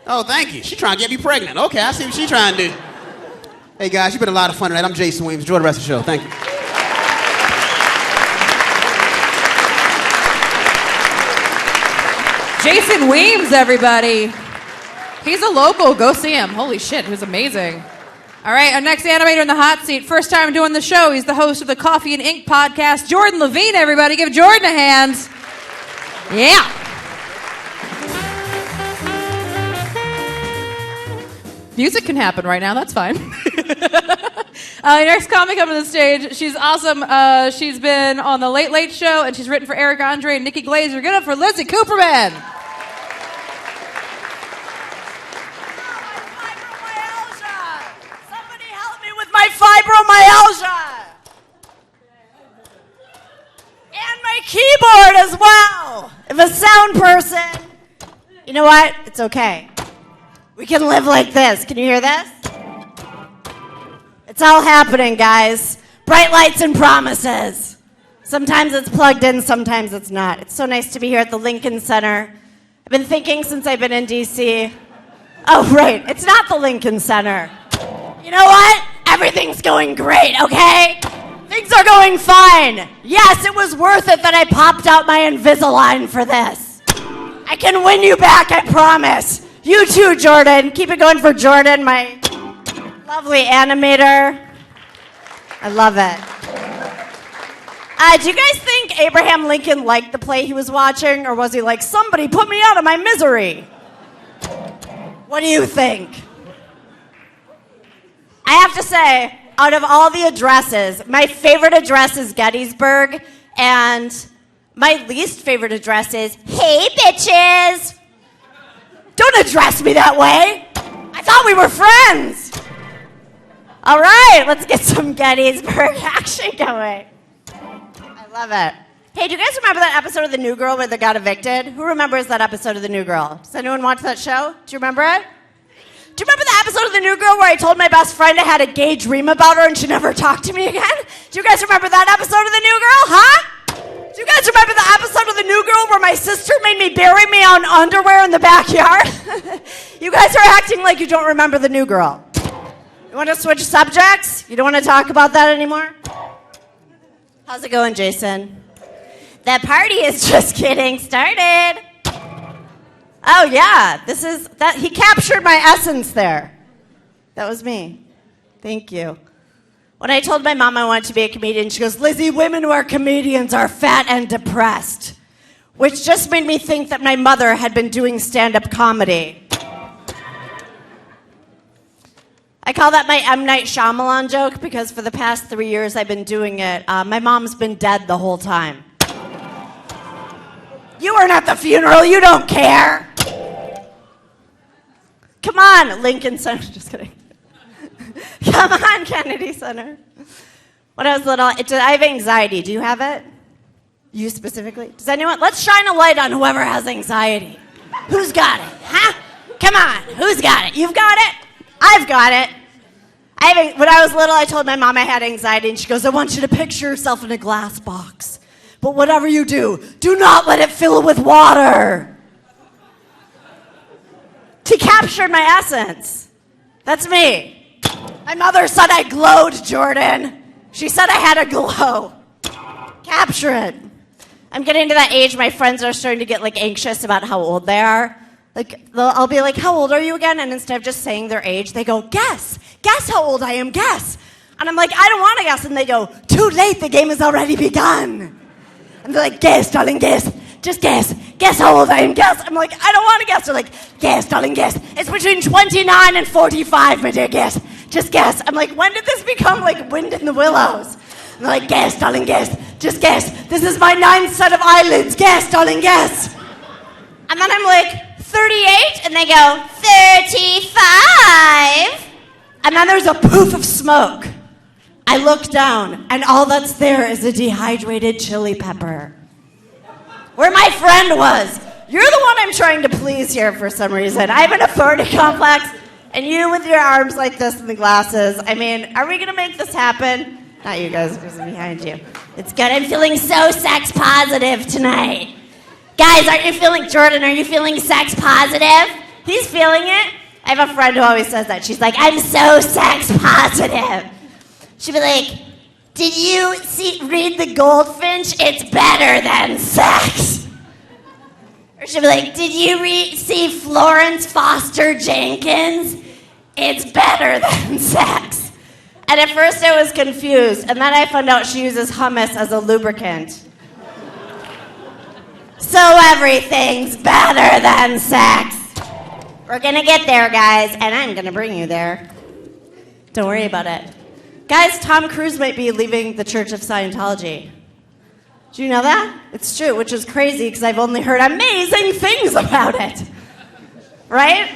[SPEAKER 5] Oh, thank you. She trying to get me pregnant. Okay, I see what she trying to do. Hey, guys, you've been a lot of fun tonight. I'm Jason Williams. Enjoy the rest of the show. Thank you.
[SPEAKER 3] Jason Weems, everybody. He's a local. Go see him. Holy shit, he was amazing. All right, our next animator in the hot seat. First time doing the show. He's the host of the Coffee and Ink podcast. Jordan Levine, everybody. Give Jordan a hand. Yeah. Music can happen right now. That's fine. Next comic up on the stage. She's awesome. She's been on The Late Late Show, and she's written for Eric Andre and Nikki Glazer. Get up for Lizzie Cooperman.
[SPEAKER 6] Somebody help me with my fibromyalgia. And my keyboard as well. If a sound person, you know what? It's okay. We can live like this. Can you hear this? It's all happening, guys. Bright lights and promises. Sometimes it's plugged in, sometimes it's not. It's so nice to be here at the Lincoln Center. I've been thinking since I've been in D.C. Oh, right. It's not the Lincoln Center. You know what? Everything's going great, okay? Things are going fine. Yes, it was worth it that I popped out my Invisalign for this. I can win you back, I promise. You too, Jordan. Keep it going for Jordan, my lovely animator. I love it. Do you guys think Abraham Lincoln liked the play he was watching, or was he like, somebody put me out of my misery? What do you think? I have to say, out of all the addresses, my favorite address is Gettysburg, and my least favorite address is, "Hey, bitches." Don't address me that way. I thought we were friends. All right, let's get some Gettysburg action going. I love it. Hey, do you guys remember that episode of The New Girl where they got evicted? Who remembers that episode of The New Girl? Does anyone watch that show? Do you remember it? Do you remember the episode of The New Girl where I told my best friend I had a gay dream about her and she never talked to me again? Do you guys remember that episode of The New Girl, huh? Do you guys remember the episode of The New Girl where my sister made me bury me on underwear in the backyard? You guys are acting like you don't remember The New Girl. You want to switch subjects? You don't want to talk about that anymore? How's it going, Jason? That party is just getting started. Oh, yeah. He captured my essence there. That was me. Thank you. When I told my mom I wanted to be a comedian, she goes, "Lizzie, women who are comedians are fat and depressed." Which just made me think that my mother had been doing stand-up comedy. I call that my M. Night Shyamalan joke because for the past 3 years I've been doing it. My mom's been dead the whole time. You weren't at the funeral. You don't care. Come on, Lincoln Center. Just kidding. Come on, Kennedy Center. When I was little, I have anxiety. Do you have it? You specifically? Does anyone? Let's shine a light on whoever has anxiety. Who's got it? Huh? Come on. Who's got it? You've got it? I've got it. When I was little, I told my mom I had anxiety, and she goes, I want you to picture yourself in a glass box. But whatever you do not let it fill with water. She captured my essence. That's me. My mother said I glowed, Jordan. She said I had a glow. Capture it. I'm getting to that age my friends are starting to get anxious about how old they are. I'll be like, how old are you again? And instead of just saying their age, they go, guess how old I am, guess. And I'm like, I don't want to guess. And they go, too late, the game has already begun. And they're like, guess, darling, guess. Just guess. Guess how old I am, guess. I'm like, I don't want to guess. They're like, guess, darling, guess. It's between 29 and 45, my dear, guess. Just guess. I'm like, when did this become like Wind in the Willows? And they're like, guess, darling, guess. Just guess. This is my 9th set of eyelids. Guess, darling, guess. And then I'm like, 38? And they go, 35. And then there's a poof of smoke. I look down, and all that's there is a dehydrated chili pepper. Where my friend was. You're the one I'm trying to please here for some reason. I have an authority complex, and you with your arms like this and the glasses. I mean, are we going to make this happen? Not you guys, because I'm behind you. It's good. I'm feeling so sex positive tonight. Guys, aren't you feeling, Jordan, are you feeling sex positive? He's feeling it. I have a friend who always says that. She's like, I'm so sex positive. She'd be like, did you read The Goldfinch? It's better than sex. Or she'd be like, did you see Florence Foster Jenkins? It's better than sex. And at first I was confused, and then I found out she uses hummus as a lubricant. So everything's better than sex. We're gonna get there, guys, and I'm gonna bring you there. Don't worry about it. Guys, Tom Cruise might be leaving the Church of Scientology. Do you know that? It's true, which is crazy because I've only heard amazing things about it. Right?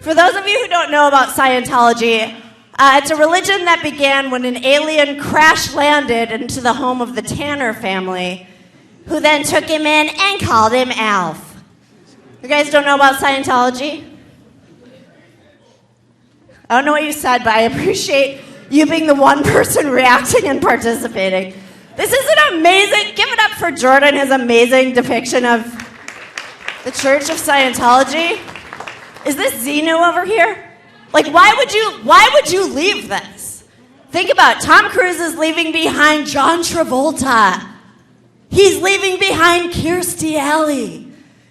[SPEAKER 6] For those of you who don't know about Scientology, it's a religion that began when an alien crash landed into the home of the Tanner family, who then took him in and called him Alf. You guys don't know about Scientology? I don't know what you said, but I appreciate you being the one person reacting and participating. This is an amazing, give it up for Jordan, his amazing depiction of the Church of Scientology. Is this Xenu over here? Like, why would you leave this? Think about it. Tom Cruise is leaving behind John Travolta. He's leaving behind Kirstie Alley.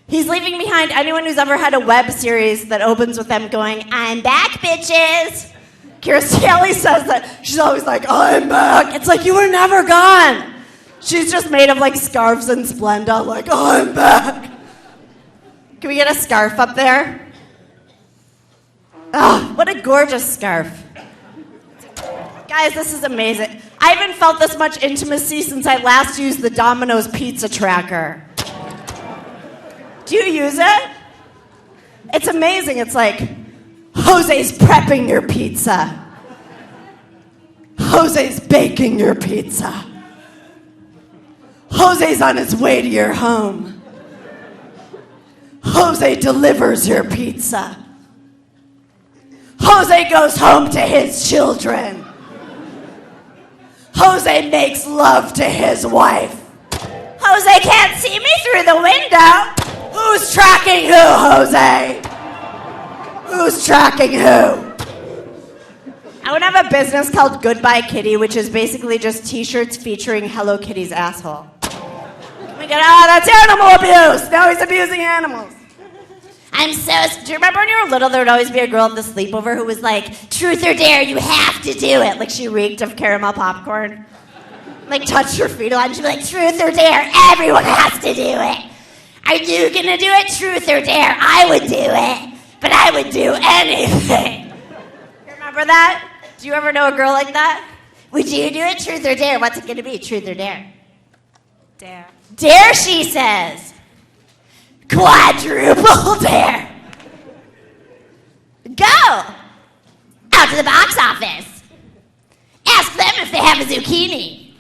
[SPEAKER 6] He's leaving behind anyone who's ever had a web series that opens with them going, I'm back, bitches. Kirstie Alley says that. She's always like, I'm back. It's like, you were never gone. She's just made of like scarves and Splenda, like, I'm back. Can we get a scarf up there? Oh, what a gorgeous scarf. Guys, this is amazing. I haven't felt this much intimacy since I last used the Domino's pizza tracker. Do you use it? It's amazing. It's like, Jose's prepping your pizza. Jose's baking your pizza. Jose's on his way to your home. Jose delivers your pizza. Jose goes home to his children. Jose makes love to his wife. Jose can't see me through the window. Who's tracking who, Jose? Who's tracking who? I would have a business called Goodbye Kitty, which is basically just t-shirts featuring Hello Kitty's asshole. We go, oh, that's animal abuse. Now he's abusing animals. Do you remember when you were little, there would always be a girl at the sleepover who was like, truth or dare, you have to do it. Like she reeked of caramel popcorn. Like touched her feet a lot, and she'd be like, truth or dare, everyone has to do it. Are you gonna do it, truth or dare? I would do it, but I would do anything. You remember that? Do you ever know a girl like that? Would you do it, truth or dare? What's it gonna be, truth or dare? Dare. Dare, she says. Quadruple dare. Go out to the box office. Ask them if they have a zucchini.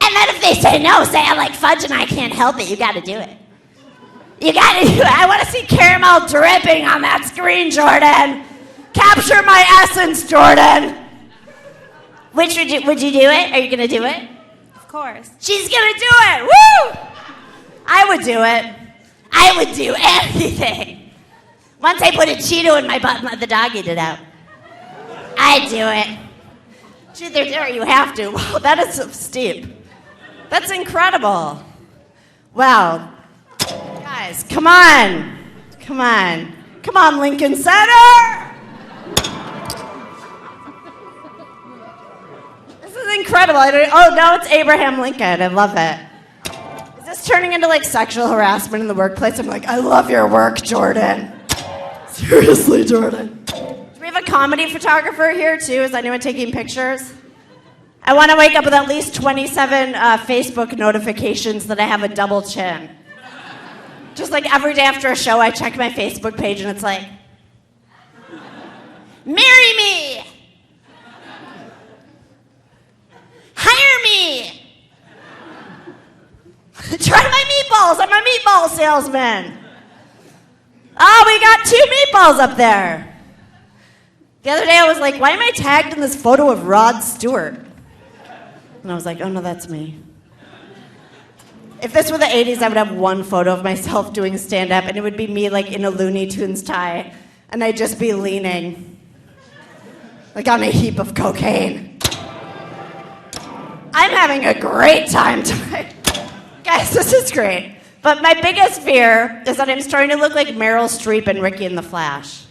[SPEAKER 6] And then if they say no, say I like fudge and I can't help it. You gotta do it. You gotta do it. I wanna see caramel dripping on that screen, Jordan. Capture my essence, Jordan. Would you do it? Are you gonna do it? Of course. She's gonna do it. Woo! I would do it. I would do anything. Once I put a Cheeto in my butt and let the dog eat it out. I'd do it. Truth or dare, you have to. Wow, that is so steep. That's incredible. Wow. Guys, come on. Come on. Come on, Lincoln Center. This is incredible. Now it's Abraham Lincoln. I love it. Is this turning into like sexual harassment in the workplace? I'm like, I love your work, Jordan. Seriously, Jordan. Do we have a comedy photographer here too? Is anyone taking pictures? I want to wake up with at least 27 Facebook notifications that I have a double chin. Just like every day after a show, I check my Facebook page and it's like, marry me! Hire me! Try my meatballs! I'm a meatball salesman! Oh, we got 2 meatballs up there. The other day I was like, why am I tagged in this photo of Rod Stewart? And I was like, oh no, that's me. If this were the 80s, I would have one photo of myself doing stand-up, and it would be me like in a Looney Tunes tie, and I'd just be leaning, like on a heap of cocaine. I'm having a great time tonight. Guys, this is great. But my biggest fear is that I'm starting to look like Meryl Streep and Ricky in the Flash.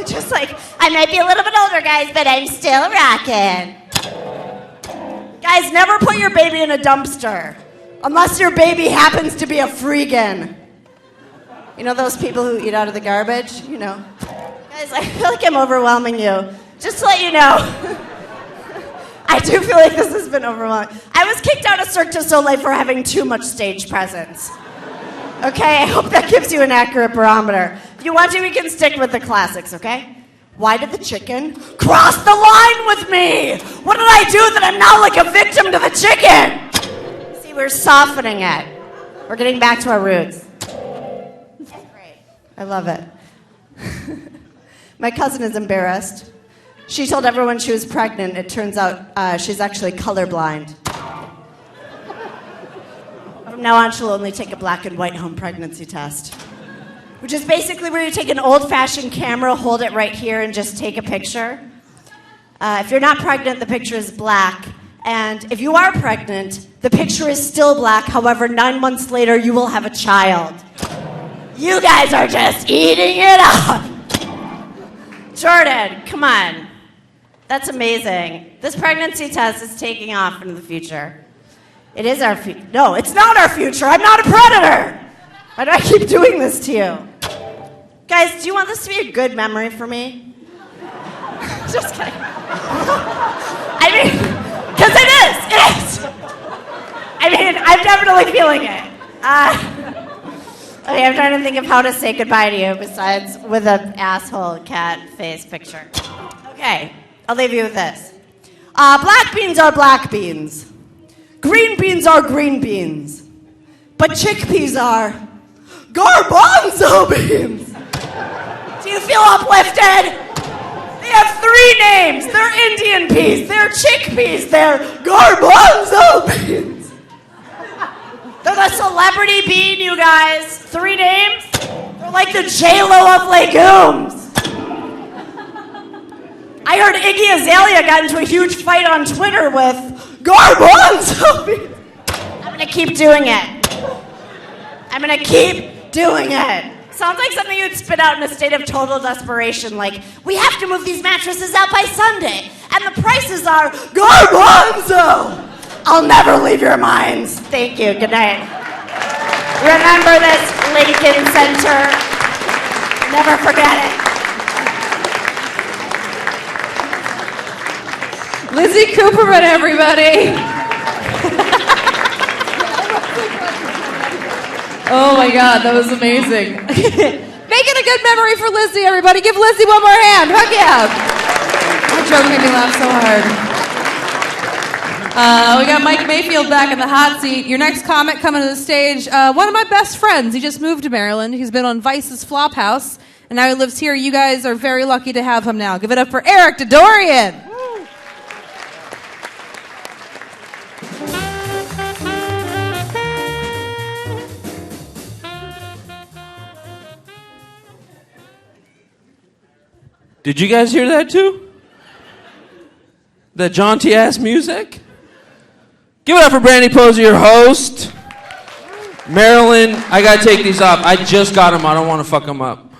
[SPEAKER 6] Just like, I might be a little bit older, guys, but I'm still rocking. Guys, never put your baby in a dumpster. Unless your baby happens to be a freegan. You know those people who eat out of the garbage? You know. Guys, I feel like I'm overwhelming you. Just to let you know. I do feel like this has been overwhelming. I was kicked out of Cirque du Soleil for having too much stage presence. Okay, I hope that gives you an accurate barometer. If you want to, we can stick with the classics, okay? Why did the chicken cross the line with me? What did I do that I'm now like a victim to the chicken? See, we're softening it. We're getting back to our roots. That's great. I love it. My cousin is embarrassed. She told everyone she was pregnant. It turns out she's actually colorblind. From now on, she'll only take a black and white home pregnancy test. Which is basically where you take an old-fashioned camera, hold it right here, and just take a picture. If you're not pregnant, the picture is black. And if you are pregnant, the picture is still black. However, 9 months later, you will have a child. You guys are just eating it up. Jordan, come on. That's amazing. This pregnancy test is taking off into the future. It is our future. No, it's not our future. I'm not a predator. Why do I keep doing this to you? Guys, do you want this to be a good memory for me? Just kidding. I mean, because it is. I mean, I'm definitely feeling it. Okay, I'm trying to think of how to say goodbye to you besides with an asshole cat face picture. Okay, I'll leave you with this. Black beans are black beans. Green beans are green beans. But chickpeas are garbanzo beans. Do you feel uplifted? They have 3 names. They're Indian peas. They're chickpeas. They're garbanzo beans. They're the celebrity bean, you guys. 3 names? They're like the J-Lo of legumes. I heard Iggy Azalea got into a huge fight on Twitter with garbanzo beans. I'm gonna keep doing it. I'm gonna keep doing it. Sounds like something you'd spit out in a state of total desperation, like, we have to move these mattresses out by Sunday, and the prices are garbanzo. I'll never leave your minds. Thank you. Good night. Remember this, Lincoln Center. Never forget it.
[SPEAKER 3] Lizzie Cooperman, everybody. Oh my God, that was amazing. Making a good memory for Lizzie, everybody. Give Lizzie one more hand. Heck yeah. That joke made me laugh so hard. We got Mike Mayfield back in the hot seat. Your next comic coming to the stage, one of my best friends. He just moved to Maryland. He's been on Vice's Flophouse, and now he lives here. You guys are very lucky to have him now. Give it up for Eric Dadourian.
[SPEAKER 4] Did you guys hear that too? That jaunty ass music? Give it up for Brandy Posey, your host. Maryland, I gotta take these off. I just got them. I don't want to fuck them up.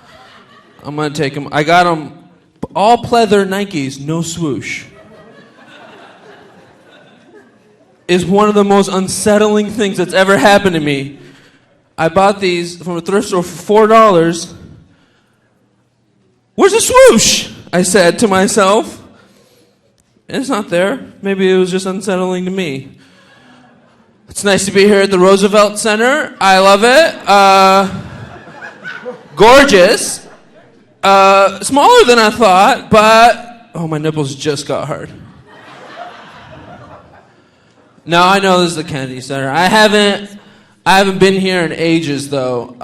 [SPEAKER 4] I'm gonna take them. I got them all pleather Nikes, no swoosh. Is one of the most unsettling things that's ever happened to me. I bought these from a thrift store for $4. Where's the swoosh? I said to myself. It's not there. Maybe it was just unsettling to me. It's nice to be here at the Roosevelt Center. I love it. Gorgeous. Smaller than I thought, but oh, my nipples just got hard. No, I know this is the Kennedy Center. I haven't been here in ages though.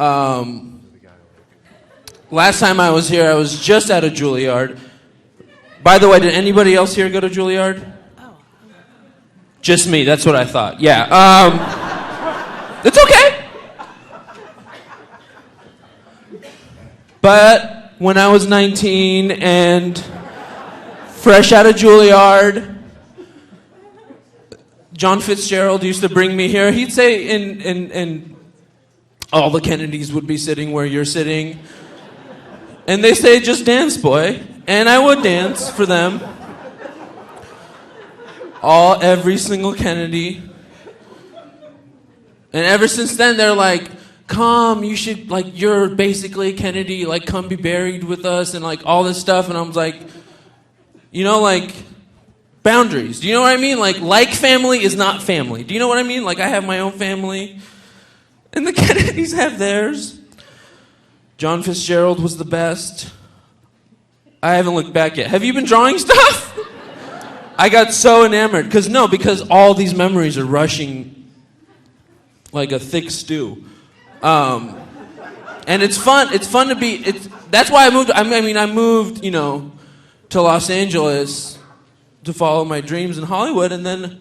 [SPEAKER 4] Last time I was here, I was just out of Juilliard. By the way, did anybody else here go to Juilliard? Oh. Just me, that's what I thought. Yeah. It's okay. But when I was 19 and fresh out of Juilliard, John Fitzgerald used to bring me here. He'd say, and all the Kennedys would be sitting where you're sitting. And they say, just dance, boy. And I would dance for them. Every single Kennedy. And ever since then, they're like, come, you should, like, you're basically a Kennedy, like, come be buried with us, and, like, all this stuff. And I was like, you know, like, boundaries. Do you know what I mean? Like family is not family. Do you know what I mean? Like, I have my own family, and the Kennedys have theirs. John Fitzgerald was the best. I haven't looked back yet. Have you been drawing stuff? I got so enamored. Because all these memories are rushing like a thick stew. And it's fun. It's fun to be... That's why I moved... I moved, to Los Angeles to follow my dreams in Hollywood, and then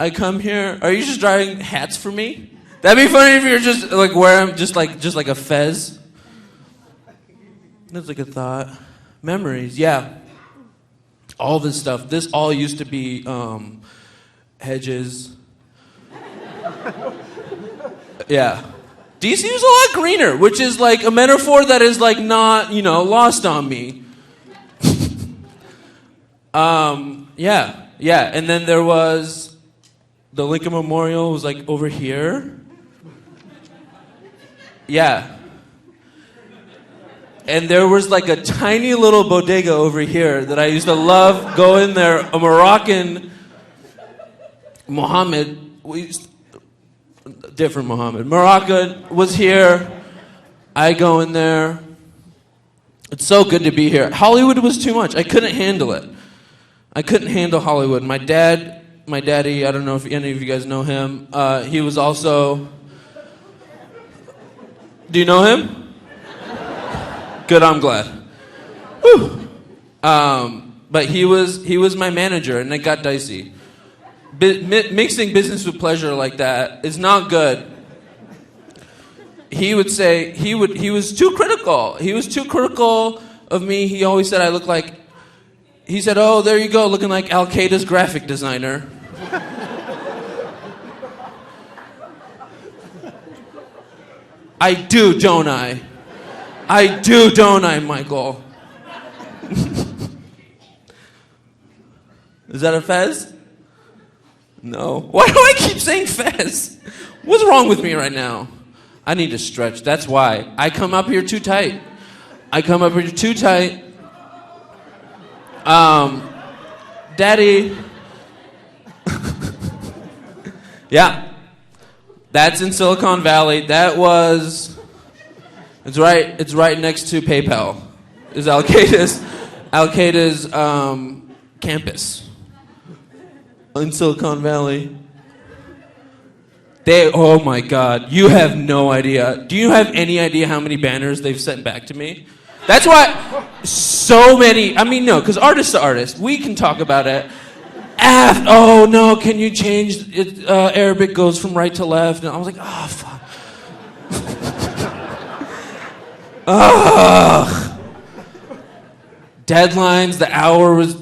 [SPEAKER 4] I come here... Are you just drawing hats for me? That'd be funny if you're just, like, wearing just like a fez. That's like a thought. Memories, yeah. All this stuff. This all used to be hedges. Yeah. DC was a lot greener, which is like a metaphor that is like not, lost on me. Yeah. And then there was the Lincoln Memorial was like over here. Yeah. And there was like a tiny little bodega over here that I used to love going there. A Moroccan Mohammed, different Mohammed. Moroccan was here. I go in there. It's so good to be here. Hollywood was too much. I couldn't handle it. I couldn't handle Hollywood. My daddy, I don't know if any of you guys know him. He was also... Do you know him? Good, I'm glad. Whew. But he was my manager, and it got dicey. Mixing business with pleasure like that is not good. He would say he was too critical. He was too critical of me. He always said I look like. He said, "Oh, there you go, looking like Al Qaeda's graphic designer." I do, don't I? I do, don't I, Michael? Is that a fez? No. Why do I keep saying fez? What's wrong with me right now? I need to stretch. That's why. I come up here too tight. Daddy. Yeah. That's in Silicon Valley. It's right next to PayPal. Is Al-Qaeda's campus in Silicon Valley. Oh my God, you have no idea. Do you have any idea how many banners they've sent back to me? That's why so many, no, because artist to artist, we can talk about it. Oh no, can you change it? Arabic goes from right to left. And I was like, oh, fuck. Ugh. Deadlines, the hour was,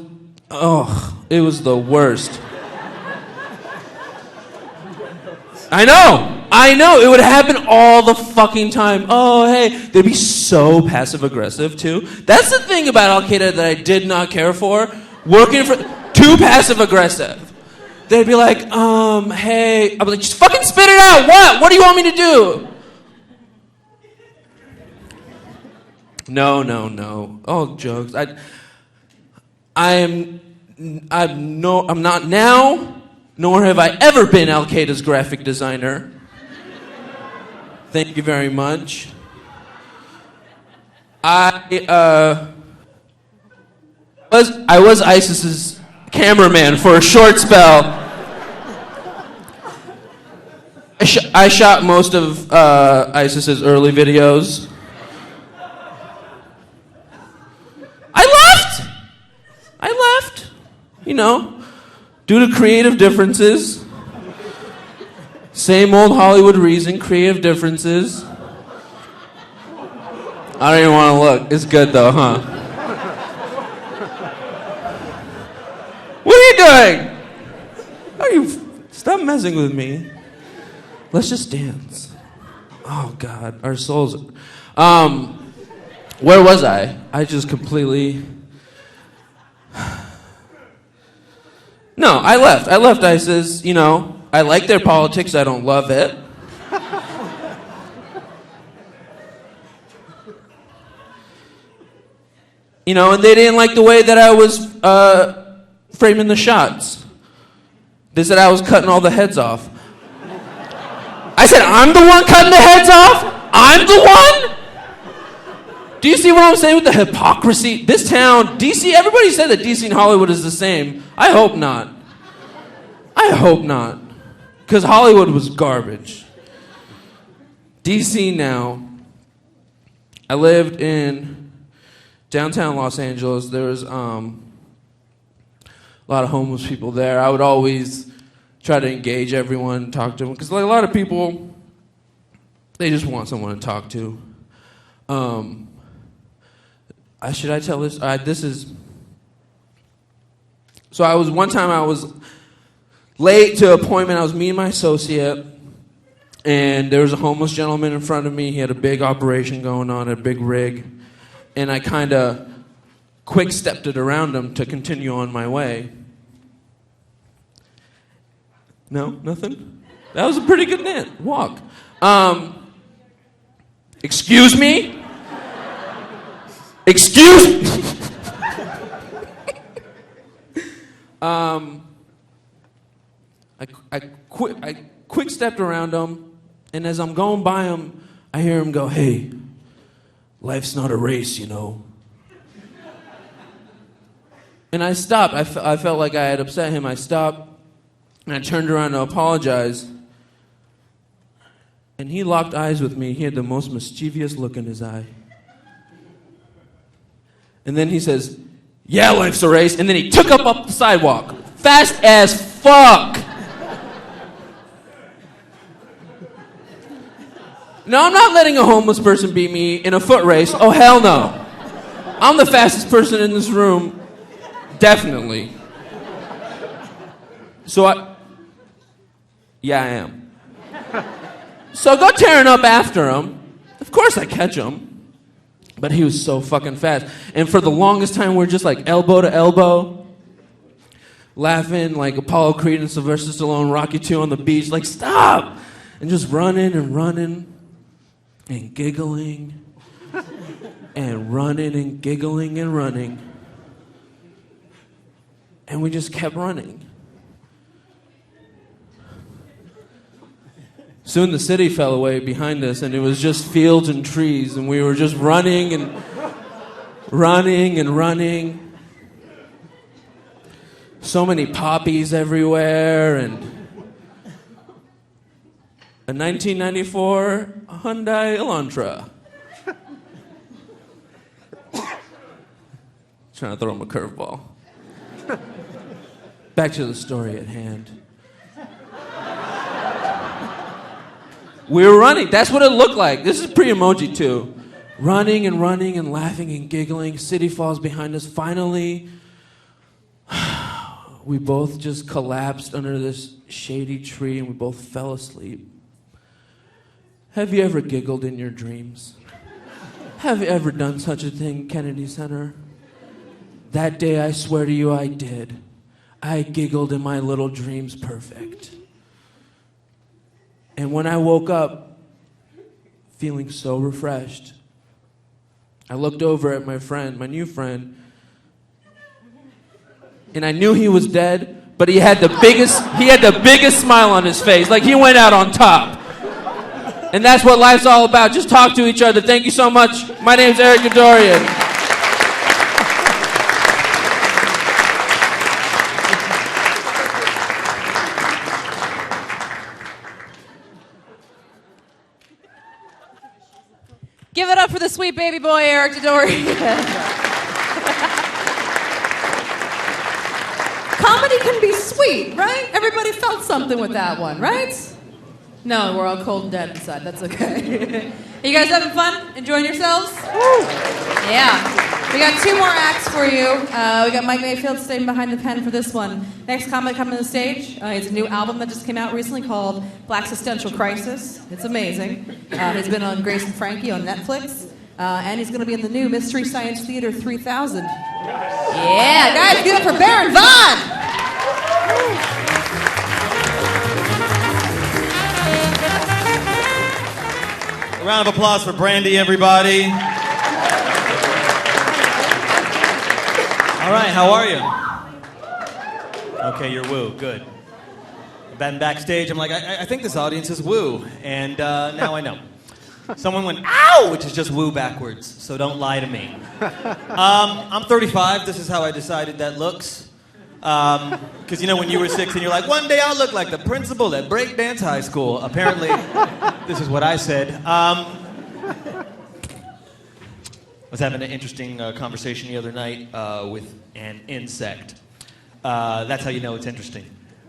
[SPEAKER 4] it was the worst. I know, it would happen all the fucking time. Oh, hey, they'd be so passive aggressive too. That's the thing about Al-Qaeda that I did not care for. Working for, too passive aggressive. They'd be like, hey, I'd be like, just fucking spit it out. What do you want me to do? No. Oh, jokes. I'm not now. Nor have I ever been Al-Qaeda's graphic designer. Thank you very much. I was ISIS's cameraman for a short spell. I shot most of ISIS's early videos. I left. Due to creative differences. Same old Hollywood reason, creative differences. I don't even want to look. It's good though, huh? What are you doing? Stop messing with me. Let's just dance. Oh God, our souls. Where was I? I just completely... No, I left. I left ISIS, I like their politics, I don't love it. And they didn't like the way that I was framing the shots. They said I was cutting all the heads off. I said, I'm the one cutting the heads off? I'm the one? Do you see what I'm saying with the hypocrisy? This town, DC, everybody said that DC and Hollywood is the same. I hope not. Because Hollywood was garbage. DC now. I lived in downtown Los Angeles. There was a lot of homeless people there. I would always try to engage everyone, talk to them. Because a lot of people, they just want someone to talk to. Should I tell this? So one time I was late to an appointment. I was meeting my associate, and there was a homeless gentleman in front of me. He had a big operation going on, a big rig, and I kind of quick-stepped it around him to continue on my way. No? Nothing? That was a pretty good walk. Excuse me? Excuse me? I quick stepped around him, and as I'm going by him, I hear him go, "Hey, life's not a race, And I stopped. I felt like I had upset him. I stopped, and I turned around to apologize. And he locked eyes with me. He had the most mischievous look in his eye. And then he says, "Yeah, life's a race." And then he took up the sidewalk. Fast as fuck. No, I'm not letting a homeless person beat me in a foot race. Oh, hell no. I'm the fastest person in this room. Definitely. Yeah, I am. So I go tearing up after him. Of course I catch him. But he was so fucking fast. And for the longest time, we're just like elbow to elbow. Laughing like Apollo Creed and Sylvester Stallone, Rocky II on the beach. Like, stop! And just running and running. And giggling. And running and giggling and running. And we just kept running. Soon the city fell away behind us, and it was just fields and trees, and we were just running and running and running. So many poppies everywhere, and a 1994 Hyundai Elantra. Trying to throw him a curveball. Back to the story at hand. We were running. That's what it looked like. This is pre-emoji too. Running and running and laughing and giggling. City falls behind us. Finally, we both just collapsed under this shady tree and we both fell asleep. Have you ever giggled in your dreams? Have you ever done such a thing, Kennedy Center? That day, I swear to you, I did. I giggled in my little dreams perfect. And when I woke up, feeling so refreshed, I looked over at my friend, my new friend, and I knew he was dead, but he had the biggest smile on his face, like he went out on top. And that's what life's all about. Just talk to each other. Thank you so much. My name's Eric Dadourian.
[SPEAKER 3] Give it up for the sweet baby boy, Eric Dadourian. Comedy can be sweet, right? Everybody felt something with that one, right? No, we're all cold and dead inside. That's okay. Are you guys having fun? Enjoying yourselves? Woo! Yeah. We got two more acts for you. We got Mike Mayfield staying behind the pen for this one. Next comic coming to the stage. It's a new album that just came out recently called Black Existential Crisis. It's amazing. He's been on Grace and Frankie on Netflix. And he's going to be in the new Mystery Science Theater 3000. Yeah, guys, give it up for Baron Vaughn!
[SPEAKER 7] A round of applause for Brandy, everybody. All right, how are you? Okay, you're woo, good. I've been backstage, I'm like, I think this audience is woo, and now I know. Someone went, ow, which is just woo backwards, so don't lie to me. I'm 35, this is how I decided that looks. Because you know when you were 6 and you're like, one day I'll look like the principal at Breakdance High School. Apparently, this is what I said. I was having an interesting conversation the other night with an insect. That's how you know it's interesting,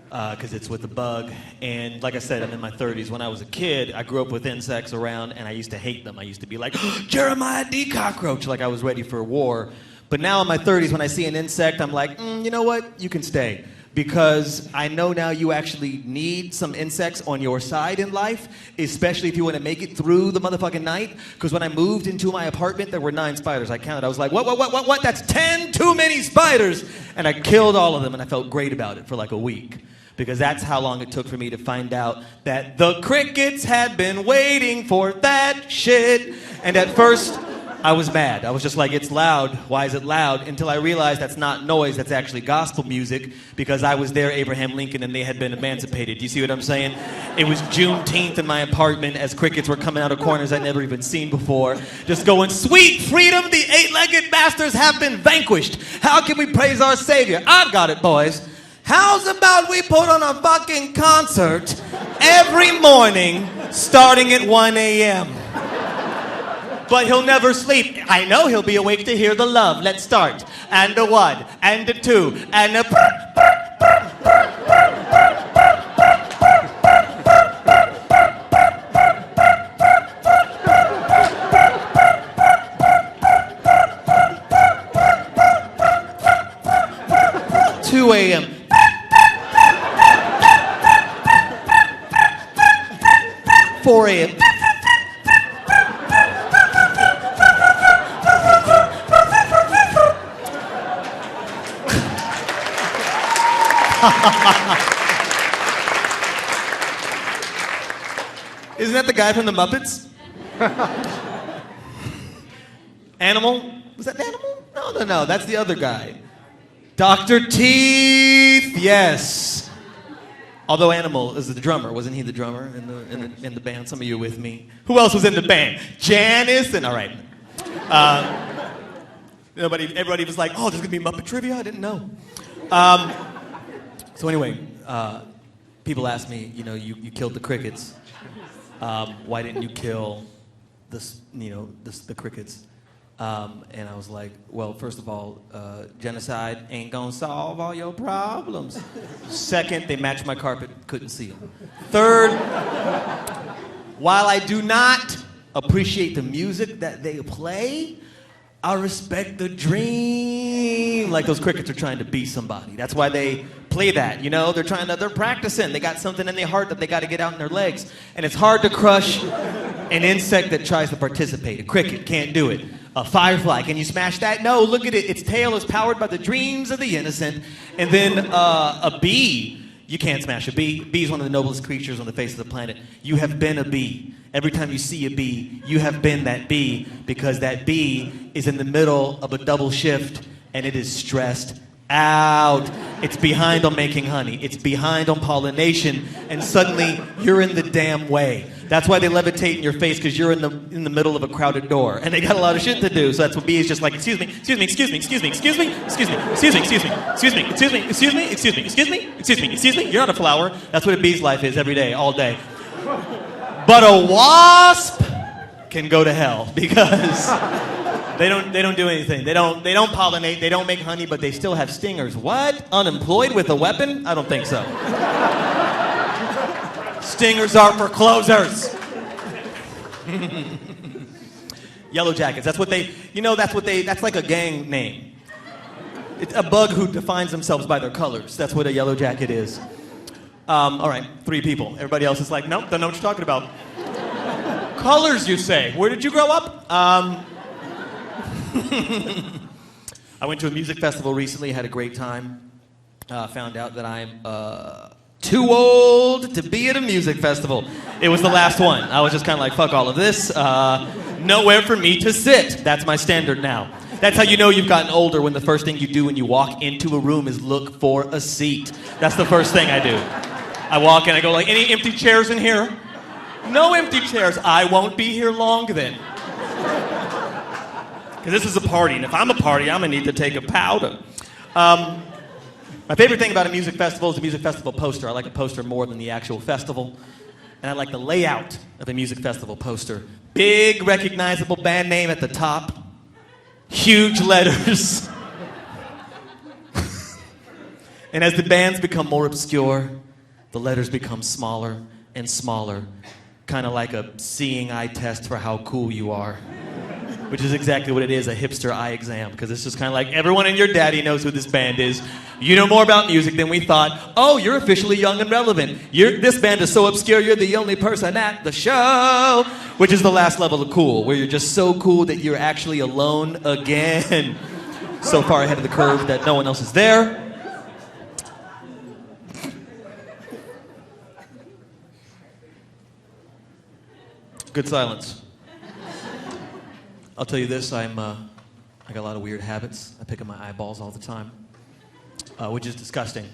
[SPEAKER 7] because it's with a bug. And like I said, I'm in my 30s. When I was a kid, I grew up with insects around, and I used to hate them. I used to be like, Jeremiah D. Cockroach, like I was ready for war. But now in my 30s, when I see an insect, I'm like, you know what? You can stay. Because I know now you actually need some insects on your side in life, especially if you want to make it through the motherfucking night. Because when I moved into my apartment, there were 9 spiders. I counted. I was like, what? That's 10 too many spiders. And I killed all of them, and I felt great about it for like a week. Because that's how long it took for me to find out that the crickets had been waiting for that shit. And at first, I was mad. I was just like, it's loud. Why is it loud? Until I realized that's not noise, that's actually gospel music, because I was there, Abraham Lincoln, and they had been emancipated. Do you see what I'm saying? It was Juneteenth in my apartment as crickets were coming out of corners I'd never even seen before. Just going, sweet freedom, the 8-legged bastards have been vanquished. How can we praise our Savior? I've got it, boys. How's about we put on a fucking concert every morning starting at 1 a.m.? But he'll never sleep. I know he'll be awake to hear the love. Let's start. And a 1, and a 2, and a... 2 a.m. 4 a.m. Isn't that the guy from the Muppets? Animal? Was that an animal? No. That's the other guy. Dr. Teeth, yes. Although Animal is the drummer, wasn't he the drummer in the band? Some of you are with me. Who else was in the band? Janice and all right. Everybody was like, "Oh, there's gonna be Muppet trivia." I didn't know. So anyway, people ask me, you killed the crickets. Why didn't you kill the crickets? And I was like, well, first of all, genocide ain't gonna solve all your problems. Second, they matched my carpet, couldn't see them. Third, while I do not appreciate the music that they play, I respect the dream. Like those crickets are trying to be somebody. That's why they play that, they're practicing. They got something in their heart that they got to get out in their legs. And it's hard to crush an insect that tries to participate. A cricket can't do it. A firefly, can you smash that? No, look at it. Its tail is powered by the dreams of the innocent. And then a bee, you can't smash a bee. Bee is one of the noblest creatures on the face of the planet. You have been a bee. Every time you see a bee, you have been that bee, because that bee is in the middle of a double shift and it is stressed out. It's behind on making honey. It's behind on pollination, and suddenly you're in the damn way. That's why they levitate in your face, because you're in the middle of a crowded door, and they got a lot of shit to do. So that's what bee is just like. Excuse me. You're not a flower. That's what a bee's life is every day, all day. But a wasp can go to hell, because they don't do anything. They don't pollinate. They don't make honey, but they still have stingers. What? Unemployed with a weapon? I don't think so. Stingers are for closers. Yellow jackets. That's like a gang name. It's a bug who defines themselves by their colors. That's what a yellow jacket is. All right, 3 people. Everybody else is like, nope, don't know what you're talking about. Colors, you say. Where did you grow up? I went to a music festival recently, had a great time. Found out that I'm too old to be at a music festival. It was the last one. I was just kind of like, fuck all of this. Nowhere for me to sit. That's my standard now. That's how you know you've gotten older, when the first thing you do when you walk into a room is look for a seat. That's the first thing I do. I walk in, I go like, any empty chairs in here? No empty chairs. I won't be here long then. Because this is a party, and if I'm a party, I'm going to need to take a powder. My favorite thing about a music festival is the music festival poster. I like a poster more than the actual festival. And I like the layout of a music festival poster. Big, recognizable band name at the top. Huge letters. And as the bands become more obscure, the letters become smaller and smaller. Kind of like a seeing eye test for how cool you are. Which is exactly what it is, a hipster eye exam. Because it's just kind of like, everyone and your daddy knows who this band is. You know more about music than we thought. Oh, you're officially young and relevant. This band is so obscure, you're the only person at the show. Which is the last level of cool, where you're just so cool that you're actually alone again. So far ahead of the curve that no one else is there. Good silence. I'll tell you this, I got a lot of weird habits. I pick up my eyeballs all the time, which is disgusting.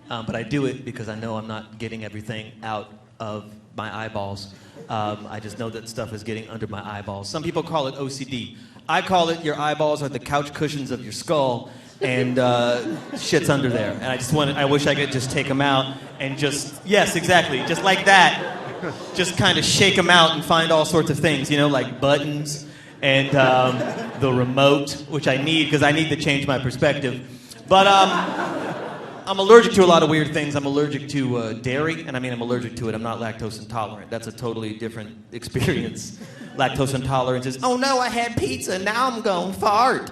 [SPEAKER 7] But I do it because I know I'm not getting everything out of my eyeballs. I just know that stuff is getting under my eyeballs. Some people call it OCD. I call it your eyeballs are the couch cushions of your skull, and shit's under there. And I wish I could just take them out and yes, exactly, just like that. Just kind of shake them out and find all sorts of things, like buttons and the remote, which I need because I need to change my perspective. But I'm allergic to a lot of weird things. I'm allergic to dairy, and I'm allergic to it. I'm not lactose intolerant. That's a totally different experience. Lactose intolerance is, oh no, I had pizza, now I'm going to fart.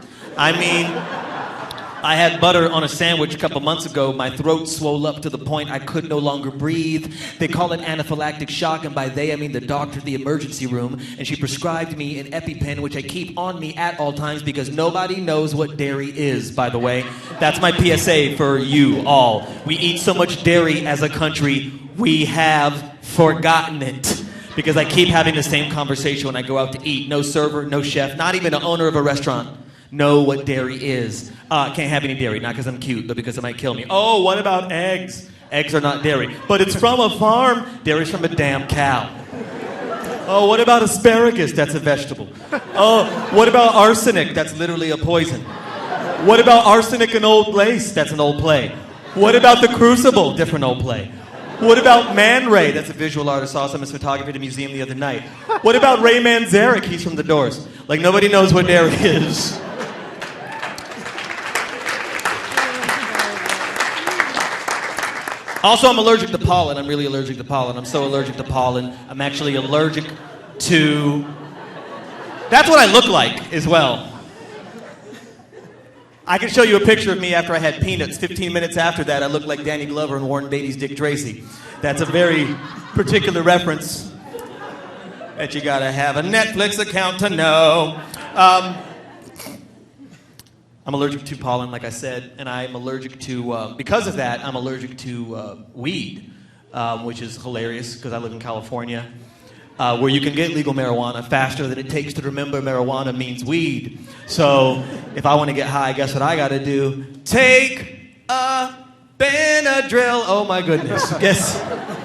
[SPEAKER 7] I had butter on a sandwich a couple months ago. My throat swelled up to the point I could no longer breathe. They call it anaphylactic shock, and by they I mean the doctor at the emergency room. And she prescribed me an EpiPen, which I keep on me at all times because nobody knows what dairy is, by the way. That's my PSA for you all. We eat so much dairy as a country, we have forgotten it. Because I keep having the same conversation when I go out to eat. No server, no chef, not even an owner of a restaurant. know what dairy is. Can't have any dairy, not because I'm cute, but because it might kill me. Oh, what about eggs? Eggs are not dairy. But it's from a farm. Dairy's from a damn cow. Oh, what about asparagus? That's a vegetable. Oh, what about arsenic? That's literally a poison. What about arsenic and old lace? That's an old play. What about the Crucible? Different old play. What about Man Ray? That's a visual artist. Saw some of his photography at the museum the other night. What about Ray Manzarek? He's from The Doors. Like, nobody knows what dairy is. Also, I'm allergic to pollen. I'm really allergic to pollen. I'm so allergic to pollen. I'm actually allergic to... That's what I look like as well. I can show you a picture of me after I had peanuts. 15 minutes after that, I looked like Danny Glover and Warren Beatty's Dick Tracy. That's a very particular reference that you gotta have a Netflix account to know. I'm allergic to pollen, like I said, and I'm allergic to, because of that, I'm allergic to weed, which is hilarious because I live in California, where you can get legal marijuana faster than it takes to remember marijuana means weed. So if I want to get high, guess what I got to do? Take a Benadryl. Oh my goodness. Guess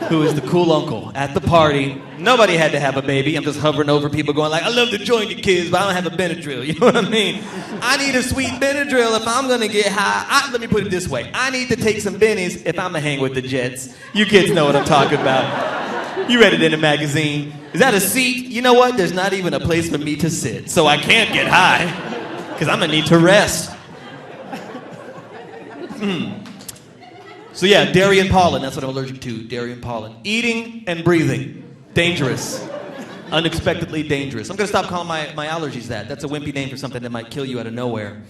[SPEAKER 7] who is the cool uncle at the party? Nobody had to have a baby. I'm just hovering over people going like, I love to join you kids, but I don't have a Benadryl. You know what I mean? I need a sweet Benadryl if I'm going to get high. Let me put it this way. I need to take some bennies if I'm going to hang with the Jets. You kids know what I'm talking about. You read it in a magazine. Is that a seat? You know what? There's not even a place for me to sit, so I can't get high because I'm going to need to rest. So yeah, dairy and pollen, that's what I'm allergic to, dairy and pollen. Eating and breathing, dangerous. Unexpectedly dangerous. I'm going to stop calling my allergies that. That's a wimpy name for something that might kill you out of nowhere.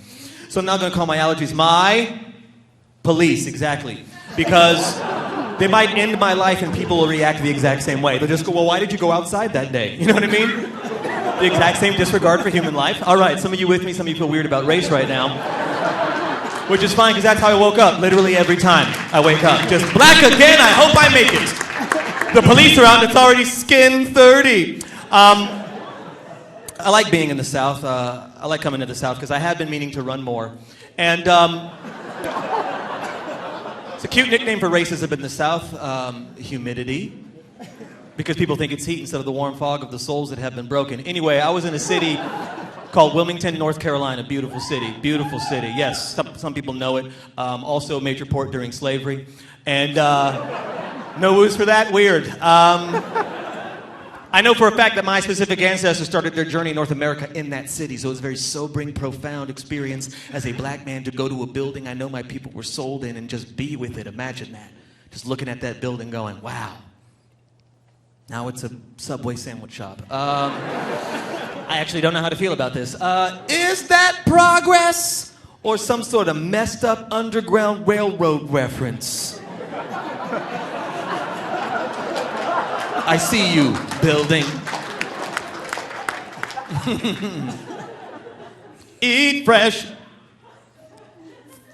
[SPEAKER 7] So I'm not going to call my allergies my police, exactly. Because they might end my life and people will react the exact same way. They'll just go, well, why did you go outside that day? You know what I mean? The exact same disregard for human life. All right, some of you with me, some of you feel weird about race right now. Which is fine, because that's how I woke up, literally every time I wake up. Just black again, I hope I make it. The police are out, and it's already skin 30. I like being in the South. I like coming to the South, because I have been meaning to run more. And it's a cute nickname for racism in the South, humidity. Because people think it's heat instead of the warm fog of the souls that have been broken. Anyway, I was in a city called Wilmington, North Carolina. Beautiful city. Beautiful city. Yes, some people know it. Also a major port during slavery. And no woos for that? Weird. I know for a fact that my specific ancestors started their journey in North America in that city. So it was a very sobering, profound experience as a black man to go to a building I know my people were sold in and just be with it. Imagine that. Just looking at that building going, wow. Now it's a Subway sandwich shop. I actually don't know how to feel about this. Is that progress or some sort of messed up Underground Railroad reference? I see you, building. Eat fresh.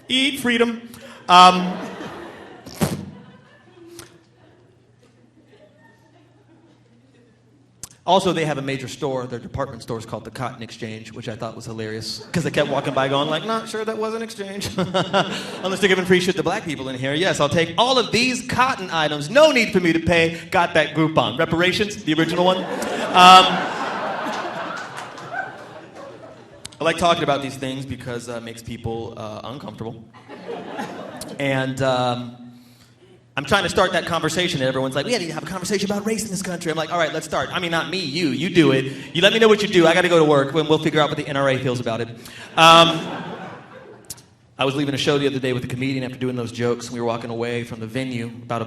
[SPEAKER 7] Eat freedom. Also, they have a major store. Their department store is called the Cotton Exchange, which I thought was hilarious. Because I kept walking by going like, not sure that was an exchange. Unless they're giving free shit to black people in here. Yes, I'll take all of these cotton items. No need for me to pay. Got that Groupon. Reparations, the original one. I like talking about these things because it makes people uncomfortable. And I'm trying to start that conversation, and everyone's like, we need to have a conversation about race in this country. I'm like, all right, let's start. I mean, not me, you. You do it. You let me know what you do. I got to go to work, and we'll figure out what the NRA feels about it. I was leaving a show the other day with a comedian after doing those jokes, and we were walking away from the venue about a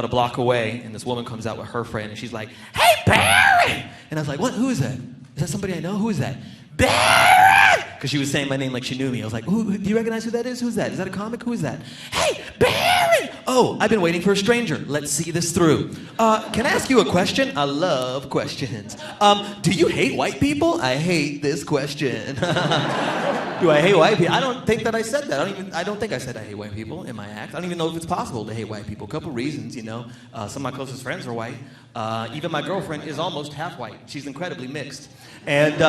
[SPEAKER 7] block away, and this woman comes out with her friend, and she's like, hey, Barry! And I was like, what? Who is that? Is that somebody I know? Who is that? Barry! Because she was saying my name like she knew me. I was like, do you recognize who that is? Who's that? Is that a comic? Who is that? Hey, Barry! Oh, I've been waiting for a stranger. Let's see this through. Can I ask you a question? I love questions. Do you hate white people? I hate this question. Do I hate white people? I don't think that I said that. I don't think I said I hate white people in my act. I don't even know if it's possible to hate white people. A couple reasons, you know. Some of my closest friends are white. Even my girlfriend is almost half white. She's incredibly mixed. And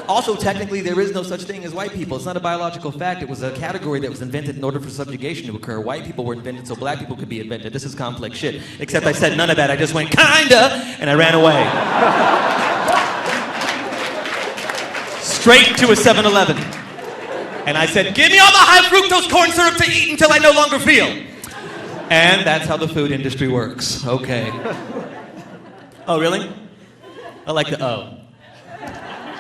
[SPEAKER 7] Also, technically, there is no such thing as white people. It's not a biological fact. It was a category that was invented in order for subjugation to occur. White people were invented so black people could be invented. This is complex shit. Except I said none of that. I just went, kinda, and I ran away. Straight to a 7-Eleven. And I said, give me all the high fructose corn syrup to eat until I no longer feel. And that's how the food industry works. Okay. Oh, really? I like the O.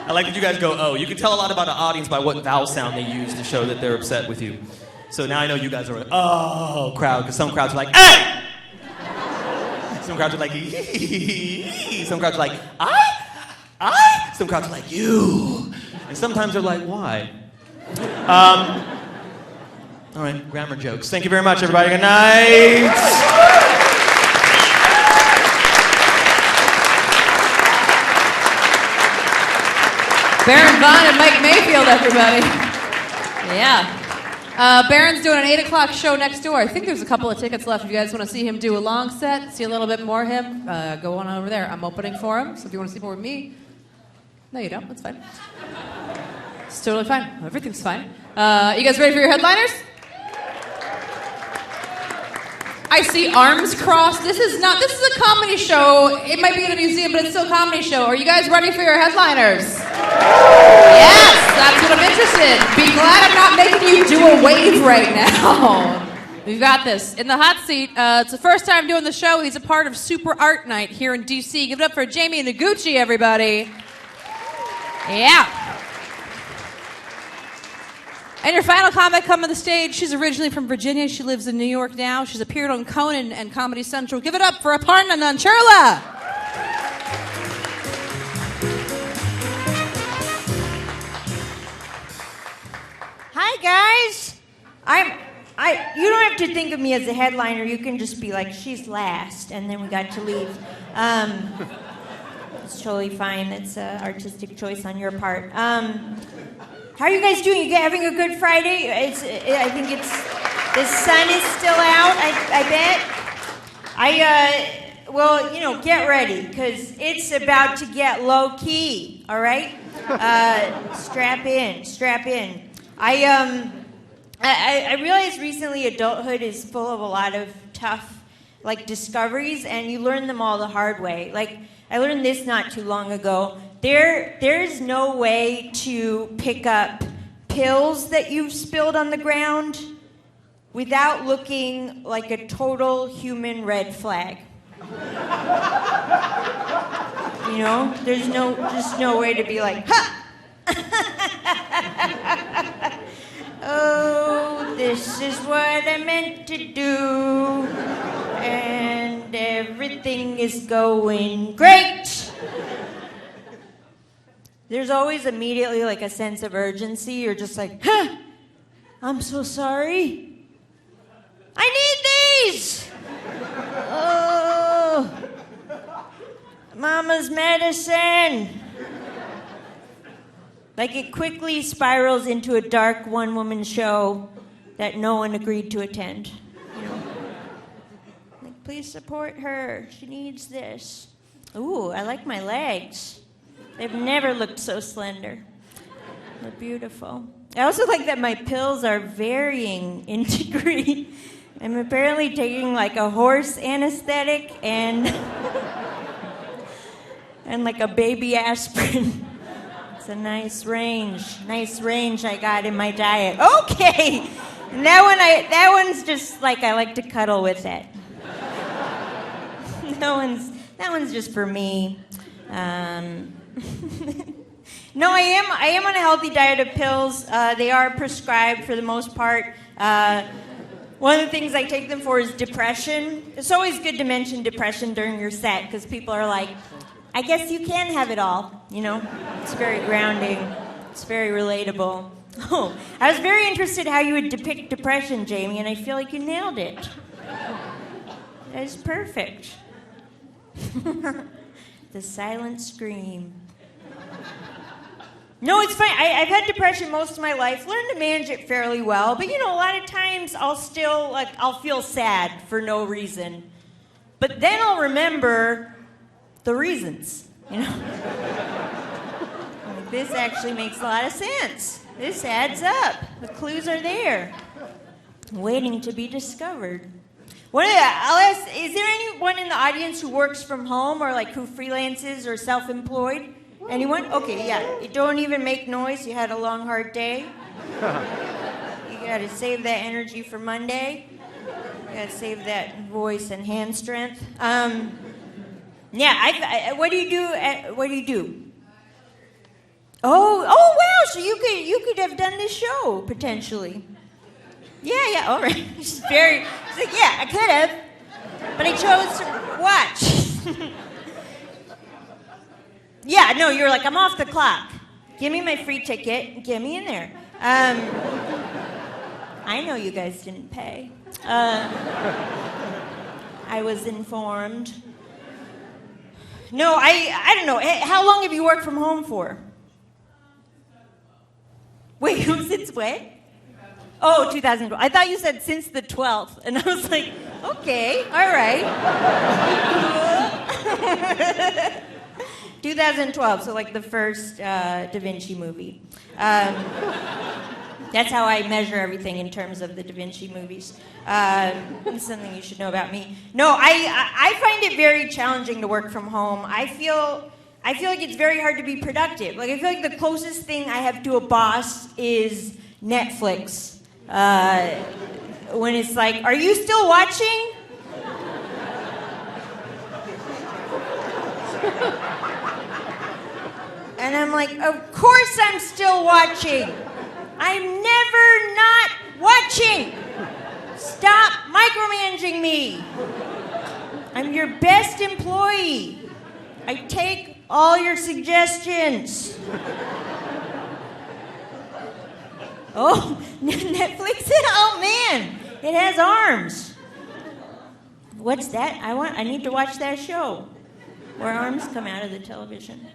[SPEAKER 7] I like that you guys go, oh. You can tell a lot about an audience by what vowel sound they use to show that they're upset with you. So now I know you guys are an oh crowd, because some crowds are like, hey! Some crowds are like, ee. Some crowds are like, I? Some crowds are like, you. And sometimes they're like, why? All right, grammar jokes. Thank you very much, everybody. Good night.
[SPEAKER 3] Baron Vaughn and Mike Mayfield, everybody. Yeah. Baron's doing an 8 o'clock show next door. I think there's a couple of tickets left. If you guys want to see him do a long set, see a little bit more of him, go on over there. I'm opening for him, so if you want to see more of me, no, you don't. That's fine. It's totally fine. Everything's fine. You guys ready for your headliners? I see arms crossed. This is a comedy show. It might be in a museum, but it's still a comedy show. Are you guys ready for your headliners? Yes, that's what I'm interested in. Be glad I'm not making you do a wave right now. We've got this. In the hot seat, it's the first time doing the show. He's a part of Super Art Night here in D.C. Give it up for Jamie Noguchi, everybody. Yeah. And your final comic coming to the stage, she's originally from Virginia. She lives in New York now. She's appeared on Conan and Comedy Central. Give it up for Aparna Nancherla.
[SPEAKER 8] Hi, guys. You don't have to think of me as a headliner. You can just be like, she's last, and then we got to leave. It's totally fine. It's an artistic choice on your part. How are you guys doing? You having a good Friday? I think the sun is still out, I bet. Well, get ready, because it's about to get low-key, all right? Strap in. I realized recently adulthood is full of a lot of tough, discoveries, and you learn them all the hard way. I learned this not too long ago. There's no way to pick up pills that you've spilled on the ground without looking like a total human red flag. There's just no way to be like, ha! Oh, this is what I meant to do, and everything is going great. There's always immediately a sense of urgency. You're just like, huh, I'm so sorry. I need these. Oh, Mama's medicine. It quickly spirals into a dark one-woman show that no one agreed to attend. Please support her. She needs this. Ooh, I like my legs. They've never looked so slender. They're beautiful. I also like that my pills are varying in degree. I'm apparently taking a horse anesthetic and a baby aspirin. It's a nice range I got in my diet. Okay, and that one's just I like to cuddle with it. That one's just for me. No, I am on a healthy diet of pills. They are prescribed for the most part. One of the things I take them for is depression. It's always good to mention depression during your set because people are like, I guess you can have it all, It's very grounding. It's very relatable. Oh, I was very interested how you would depict depression, Jamie, and I feel like you nailed it. That is perfect. The silent scream. No, it's fine. I've had depression most of my life. Learned to manage it fairly well. But, a lot of times I'll still, I'll feel sad for no reason. But then I'll remember the reasons, this actually makes a lot of sense. This adds up. The clues are there, waiting to be discovered. I'll ask, is there anyone in the audience who works from home or like who freelances or self-employed? Anyone? Okay, yeah. You don't even make noise. You had a long, hard day. You got to save that energy for Monday. You got to save that voice and hand strength. Yeah. What do you do? What do you do? Oh, wow. So you could have done this show potentially. Yeah. All right. She's like, yeah, I could have, but I chose to watch. Yeah, no, you're like, I'm off the clock. Give me my free ticket. Get me in there. I know you guys didn't pay. I was informed. No, I don't know. How long have you worked from home for? Wait, since when? Oh, 2012. I thought you said since the 12th. And I was like, okay, all right. 2012, so like the first Da Vinci movie. That's how I measure everything in terms of the Da Vinci movies. It's something you should know about me. No, I find it very challenging to work from home. I feel like it's very hard to be productive. Like I feel like the closest thing I have to a boss is Netflix. When it's like, are you still watching? And I'm like, of course I'm still watching. I'm never not watching. Stop micromanaging me. I'm your best employee. I take all your suggestions. Oh, Netflix? Oh man, it has arms. What's that? I need to watch that show where arms come out of the television.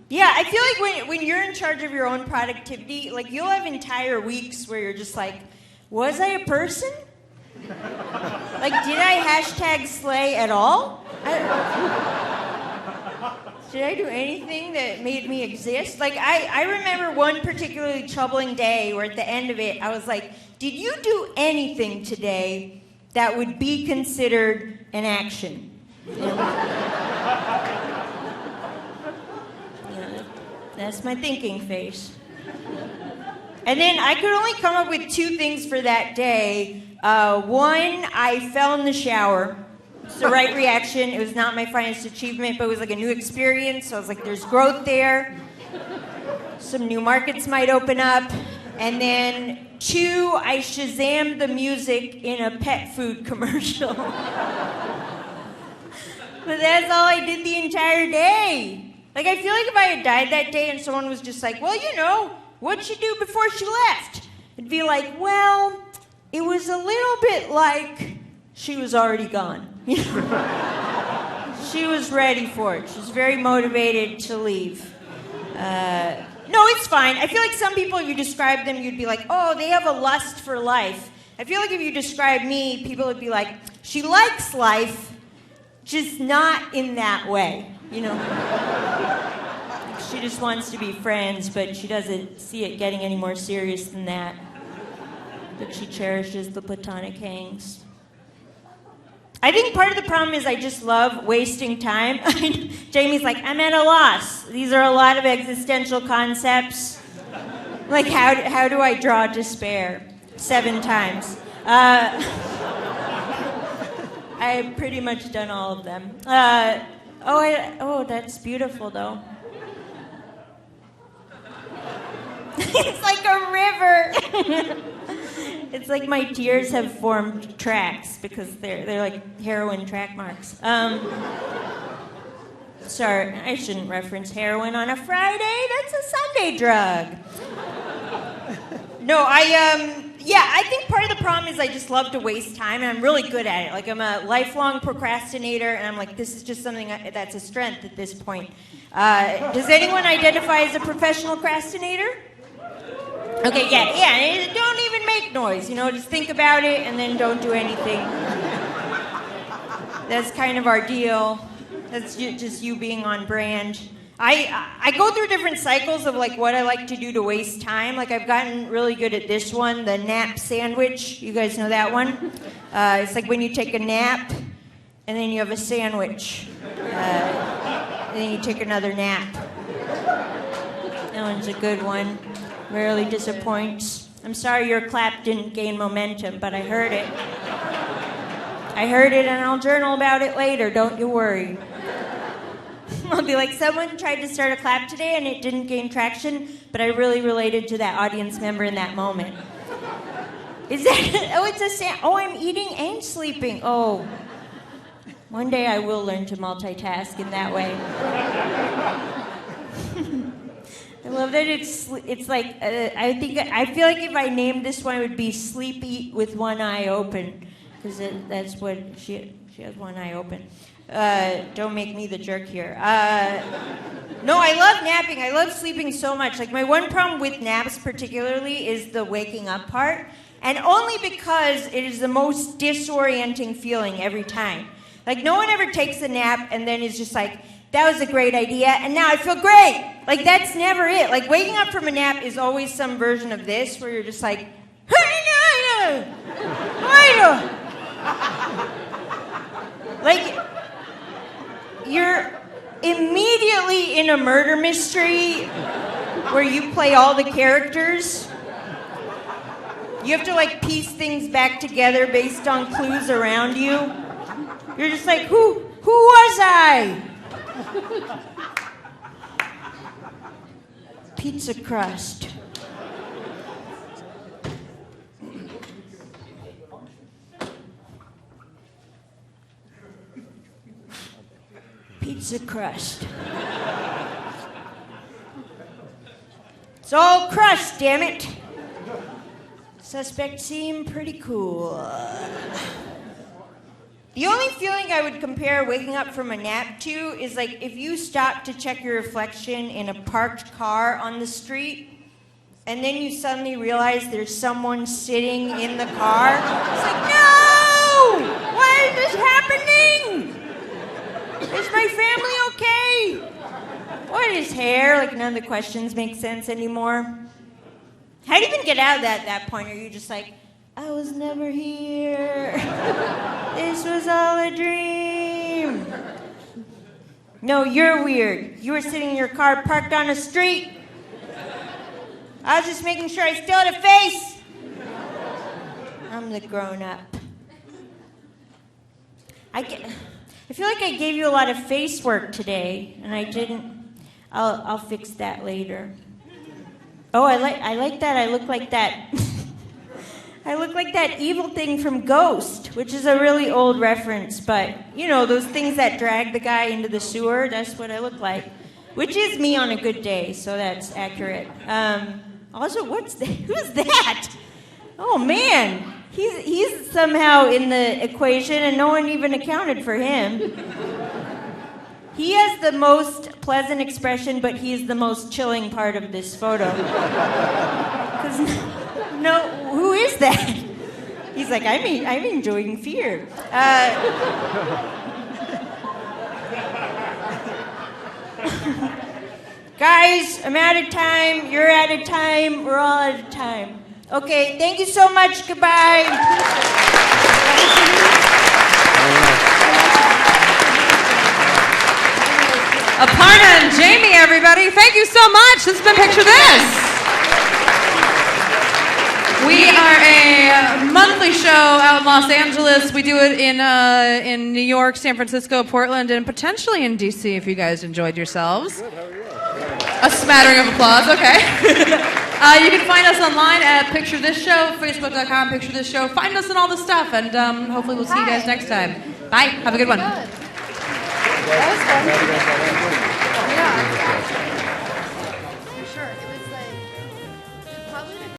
[SPEAKER 8] Yeah, I feel like when you're in charge of your own productivity, like you'll have entire weeks where you're just like, was I a person? Like, did I hashtag slay at all? Did I do anything that made me exist? Like, I remember one particularly troubling day where at the end of it, I was like, did you do anything today that would be considered an action? That's my thinking face. And then I could only come up with two things for that day. One, I fell in the shower. It's the right reaction. It was not my finest achievement, but it was like a new experience. So I was like, there's growth there. Some new markets might open up. And then two, I Shazammed the music in a pet food commercial. But that's all I did the entire day. Like, I feel like if I had died that day and someone was just like, well, you know, what'd she do before she left? It'd be like, well, it was a little bit like she was already gone. She was ready for it. She was very motivated to leave. No, it's fine. I feel like some people, if you describe them, you'd be like, oh, they have a lust for life. I feel like if you describe me, people would be like, she likes life, just not in that way, you know? She just wants to be friends, but she doesn't see it getting any more serious than that. But she cherishes the platonic hangs. I think part of the problem is I just love wasting time. Jamie's like, I'm at a loss. These are a lot of existential concepts. Like, how do I draw despair? 7 times. I've pretty much done all of them. Oh, that's beautiful, though. It's like a river. It's like my tears have formed tracks because they're like heroin track marks. Sorry, I shouldn't reference heroin on a Friday. That's a Sunday drug. No, I think part of the problem is I just love to waste time, and I'm really good at it. Like, I'm a lifelong procrastinator, and I'm like, this is just something that's a strength at this point. Does anyone identify as a professional procrastinator? Okay, yeah. Don't even make noise, just think about it and then don't do anything. That's kind of our deal. That's just you being on brand. I go through different cycles of like what I like to do to waste time. Like I've gotten really good at this one, the nap sandwich. You guys know that one? It's like when you take a nap and then you have a sandwich. And then you take another nap. That one's a good one. Rarely disappoints. I'm sorry your clap didn't gain momentum, but I heard it. I heard it and I'll journal about it later, don't you worry. I'll be like, someone tried to start a clap today and it didn't gain traction, but I really related to that audience member in that moment. Is that, oh, it's I'm eating and sleeping. Oh, one day I will learn to multitask in that way. I love that it's like, I feel like if I named this one, it would be Sleep Eat with One Eye Open, because that's what she has one eye open. Don't make me the jerk here. No, I love napping. I love sleeping so much. Like, my one problem with naps particularly is the waking up part. And only because it is the most disorienting feeling every time. Like, no one ever takes a nap and then is just like, that was a great idea, and now I feel great. Like, that's never it. Like, waking up from a nap is always some version of this where you're just like, like, you're immediately in a murder mystery where you play all the characters. You have to, like, piece things back together based on clues around you. You're just like, who was I? Pizza crust. Pizza crust. It's all crust, damn it. Suspects seem pretty cool. The only feeling I would compare waking up from a nap to is like if you stop to check your reflection in a parked car on the street and then you suddenly realize there's someone sitting in the car. It's like, no! Why is this happening? Is my family okay? What is hair? Like, none of the questions make sense anymore. How do you even get out of that at that point? Are you just like, I was never here. This was all a dream. No, you're weird. You were sitting in your car parked on a street. I was just making sure I still had a face. I'm the grown-up. I feel like I gave you a lot of face work today, and I didn't. I'll fix that later. Oh, I like that. I look like that. I look like that evil thing from Ghost, which is a really old reference, but, you know, those things that drag the guy into the sewer, that's what I look like. Which is me on a good day, so that's accurate. Also, who's that? Oh, man. He's somehow in the equation, and no one even accounted for him. He has the most pleasant expression, but he's the most chilling part of this photo. No, who is that? He's like, I'm enjoying fear. Guys, I'm out of time. You're out of time. We're all out of time. Okay, thank you so much. Goodbye.
[SPEAKER 3] Aparna and Jamie, everybody, thank you so much. This has been Picture This. We are a monthly show out in Los Angeles. We do it in New York, San Francisco, Portland, and potentially in D.C. if you guys enjoyed yourselves. Good, how are you? A smattering of applause, okay. You can find us online at Picture This Show, Facebook.com, Picture This Show. Find us in all the stuff, and hopefully we'll see you guys next time. Bye. Have a good one.
[SPEAKER 2] That was fun. Yeah.